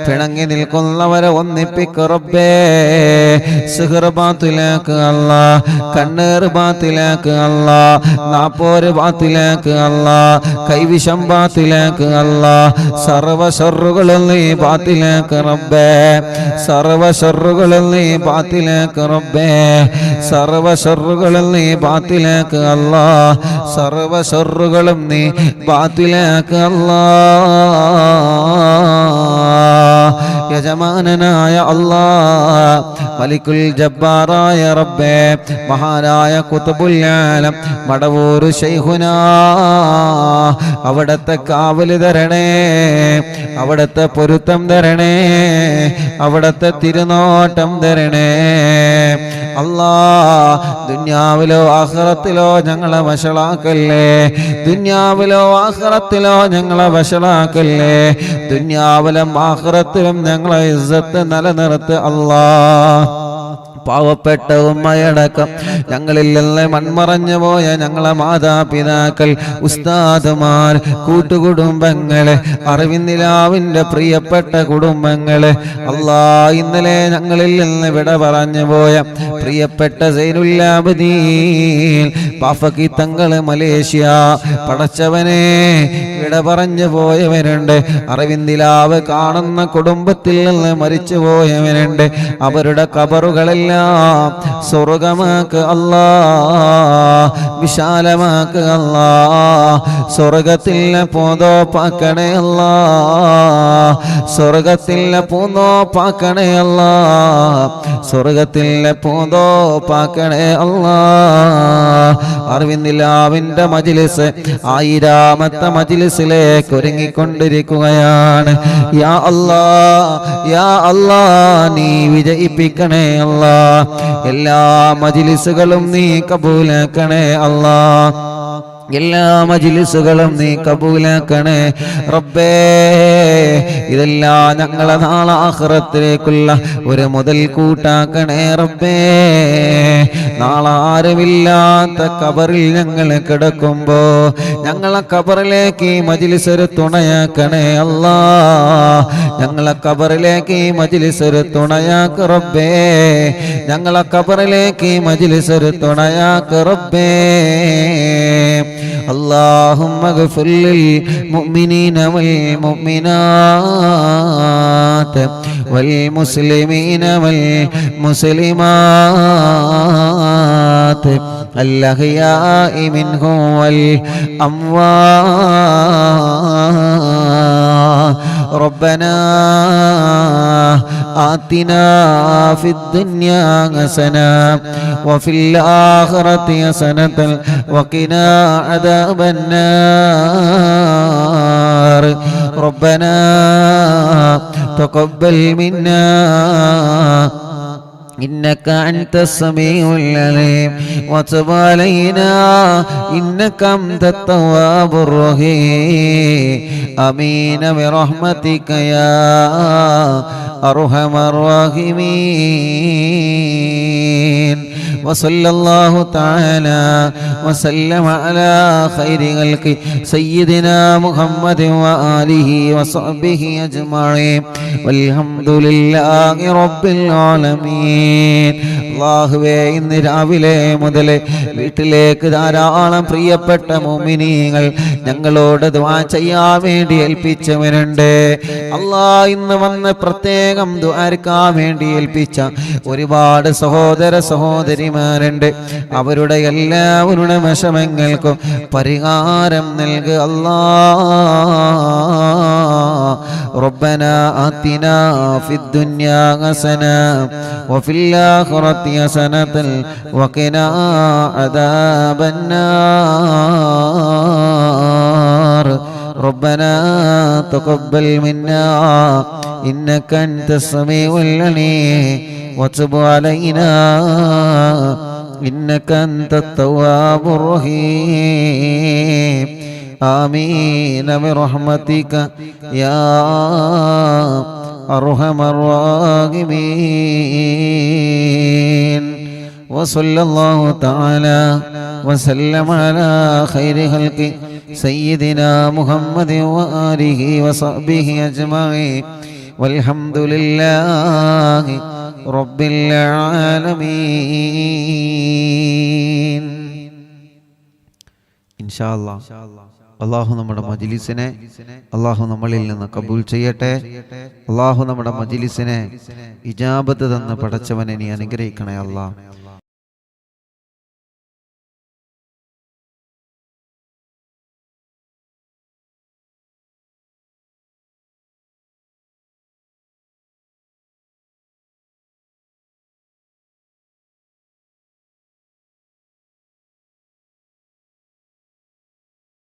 പിണങ്ങി നിൽക്കുന്നവരെ ഒന്നിപ്പിക്ക റബ്ബേ. സിഹർ ബാത്തിലാക്ക് അല്ലാ. കണ്ണേർ ബാത്തിലാക്ക് അല്ലാ. നാപ്പോര് ബാത്തിലാക്ക് അല്ലാ. അല്ലാ കൈവിഷം ബാത്തിലാക്ക് അല്ലാ സർവ ശർറുകളും നീ ബാത്തിലാക്ക് റബ്ബേ സർവ ശർറുകളും നീ ബാത്തിലാക്ക് റബ്ബേ സർവ ശർറുകളും നീ ബാത്തിലാക്ക് അല്ലാ സർവ ശർറുകളും നീ ബാത്തിലാക്ക് അല്ലാ യജമാനനായ അല്ലാ മലിക്കുൽ ജബ്ബാറായ റബ്ബേ മഹാനായ ഖുത്ബുൽ ആലം മടവൂർ ശൈഖുനാ അവിടത്തെ കാവല് തരണേ അവിടത്തെ പൊരുത്തം തരണേ അവിടത്തെ തിരുനോട്ടം തരണേ അല്ലാ ദുനിയാവിലോ ആഖിറത്തിലോ ഞങ്ങളെ വഷളാക്കല്ലേ ദുനിയാവിലോ ആഖിറത്തിലോ ഞങ്ങളെ വഷളാക്കല്ലേ ദുനിയാവിലും ആഖിറത്തിലും ഞങ്ങളെ ഇസ്സത്ത് നിലനിർത്ത് അല്ലാ പാവപ്പെട്ട ഉമ്മയടക്കം ഞങ്ങളിൽ നിന്ന് മൺമറഞ്ഞു പോയ ഞങ്ങളെ മാതാപിതാക്കൾ ഉസ്താദുമാർ കൂട്ടുകുടുംബങ്ങളെ അറിവിന്ദിലാവിൻ്റെ പ്രിയപ്പെട്ട കുടുംബങ്ങളെ അല്ലാ ഇന്നലെ ഞങ്ങളിൽ നിന്ന് വിട പറഞ്ഞു പോയ പ്രിയപ്പെട്ട സൈനുല്ലാബദീൻ പാഫക്കി തങ്ങള് മലേഷ്യ പടച്ചവനെ വിട പറഞ്ഞു പോയവരുണ്ട് അറിവിന്ദിലാവ് കാണുന്ന കുടുംബത്തിൽ നിന്ന് മരിച്ചു പോയവരുണ്ട് അവരുടെ ഖബറുകളെല്ലാം സ്വർഗമാക്ക് അല്ലാ വിശാലമാക്ക് അല്ലാ സ്വർഗത്തിലെ പൂന്തോപ്പാക്കണേ അല്ലാ സ്വർഗത്തിലെ പൂന്തോപ്പാക്കണേ അല്ലാ സ്വർഗത്തിലെ പൂന്തോപ്പാക്കണേ അല്ലാ അറിവിന്ദിലാവിൻ്റെ മജ്ലിസ് 1000ാമത്തെ മജ്ലിസിലേക്ക് ഒരുങ്ങിക്കൊണ്ടിരിക്കുകയാണ് യാ അല്ലാ യാ അല്ലാ നീ വിജയിപ്പിക്കണേ അല്ലാ എല്ലാ മജ്ലിസുകളും നീ കബൂലാക്കണേ അല്ലാ എല്ലാ മജ്ലിസുകളും നീ കബൂലാക്കണേ റബ്ബേ ഇതെല്ലാം ഞങ്ങളെ നാളെ ആഖിറത്തിലേക്കുള്ള ഒരു മുതൽ കൂട്ടാക്കണേ റബ്ബേ നാളെ ആരുമില്ലാത്ത ഖബറിൽ ഞങ്ങൾ കിടക്കുമ്പോ ഞങ്ങളെ ഖബറിലേക്ക് ഈ മജ്ലിസ് ഒരു തുണയാക്കണേ അല്ലാ ഞങ്ങളെ ഖബറിലേക്ക് ഈ മജ്ലിസ് ഒരു തുണയാക്ക് റബ്ബേ ഞങ്ങളെ ഖബറിലേക്ക് ഈ മജ്ലിസ് ഒരു തുണയാക്ക് റബ്ബേ اللهم اغفر للمؤمنين والمؤمنات والمسلمين والمسلمات الأحياء منهم والأموات ربنا آتنا في الدنيا حسنة وفي الآخرة حسنة وقنا عذاب النار ربنا تقبل منا إنك أنت السميع العليم وتب علينا إنك أنت التواب الرحيم آمين برحمتك يا أرحم الراحمين وصلى الله تعالى وسلم على خير خلق سيدنا محمد وآله وصحبه أجمعين والحمد لله رب العالمين അല്ലാഹുവേ ഇന്ന് രാവിലെ മുതൽ വീട്ടിലേക്ക് ധാരാളം പ്രിയപ്പെട്ട മുഅ്മിനീങ്ങൾ ഞങ്ങളോട് ദുആ ചെയ്യാൻ വേണ്ടി ഏൽപ്പിച്ചവരുണ്ട് അല്ലാ ഇന്ന് വന്ന് പ്രത്യേകം ദുആർക്കാൻ വേണ്ടി ഏൽപ്പിച്ച ഒരുപാട് സഹോദര സഹോദരിമാരുണ്ട് അവരുടെ എല്ലാവരുടെ വിഷമങ്ങൾക്കും പരിഹാരം നൽകുക അല്ലാ ربنا آتنا في الدنيا حسنة وفي الآخرة حسنة وقنا عذاب النار ربنا تقبل منا إنك أنت السميع العليم وتب علينا إنك أنت التواب الرحيم آمين برحمتك يا أرحم الراحمين وصلى الله تعالى وسلم على خير خلق سيدنا محمد وآله وصحبه أجمعين والحمد لله رب العالمين إن شاء الله അള്ളാഹു നമ്മുടെ മജ്ലിസിനെ അള്ളാഹു നമ്മളിൽ നിന്ന് കബൂൽ ചെയ്യട്ടെ. അള്ളാഹു നമ്മുടെ മജ്ലിസിനെ ഇജാബത്ത് തന്ന് പടച്ചവനെ നീ അനുഗ്രഹിക്കണേ അല്ലാഹ്.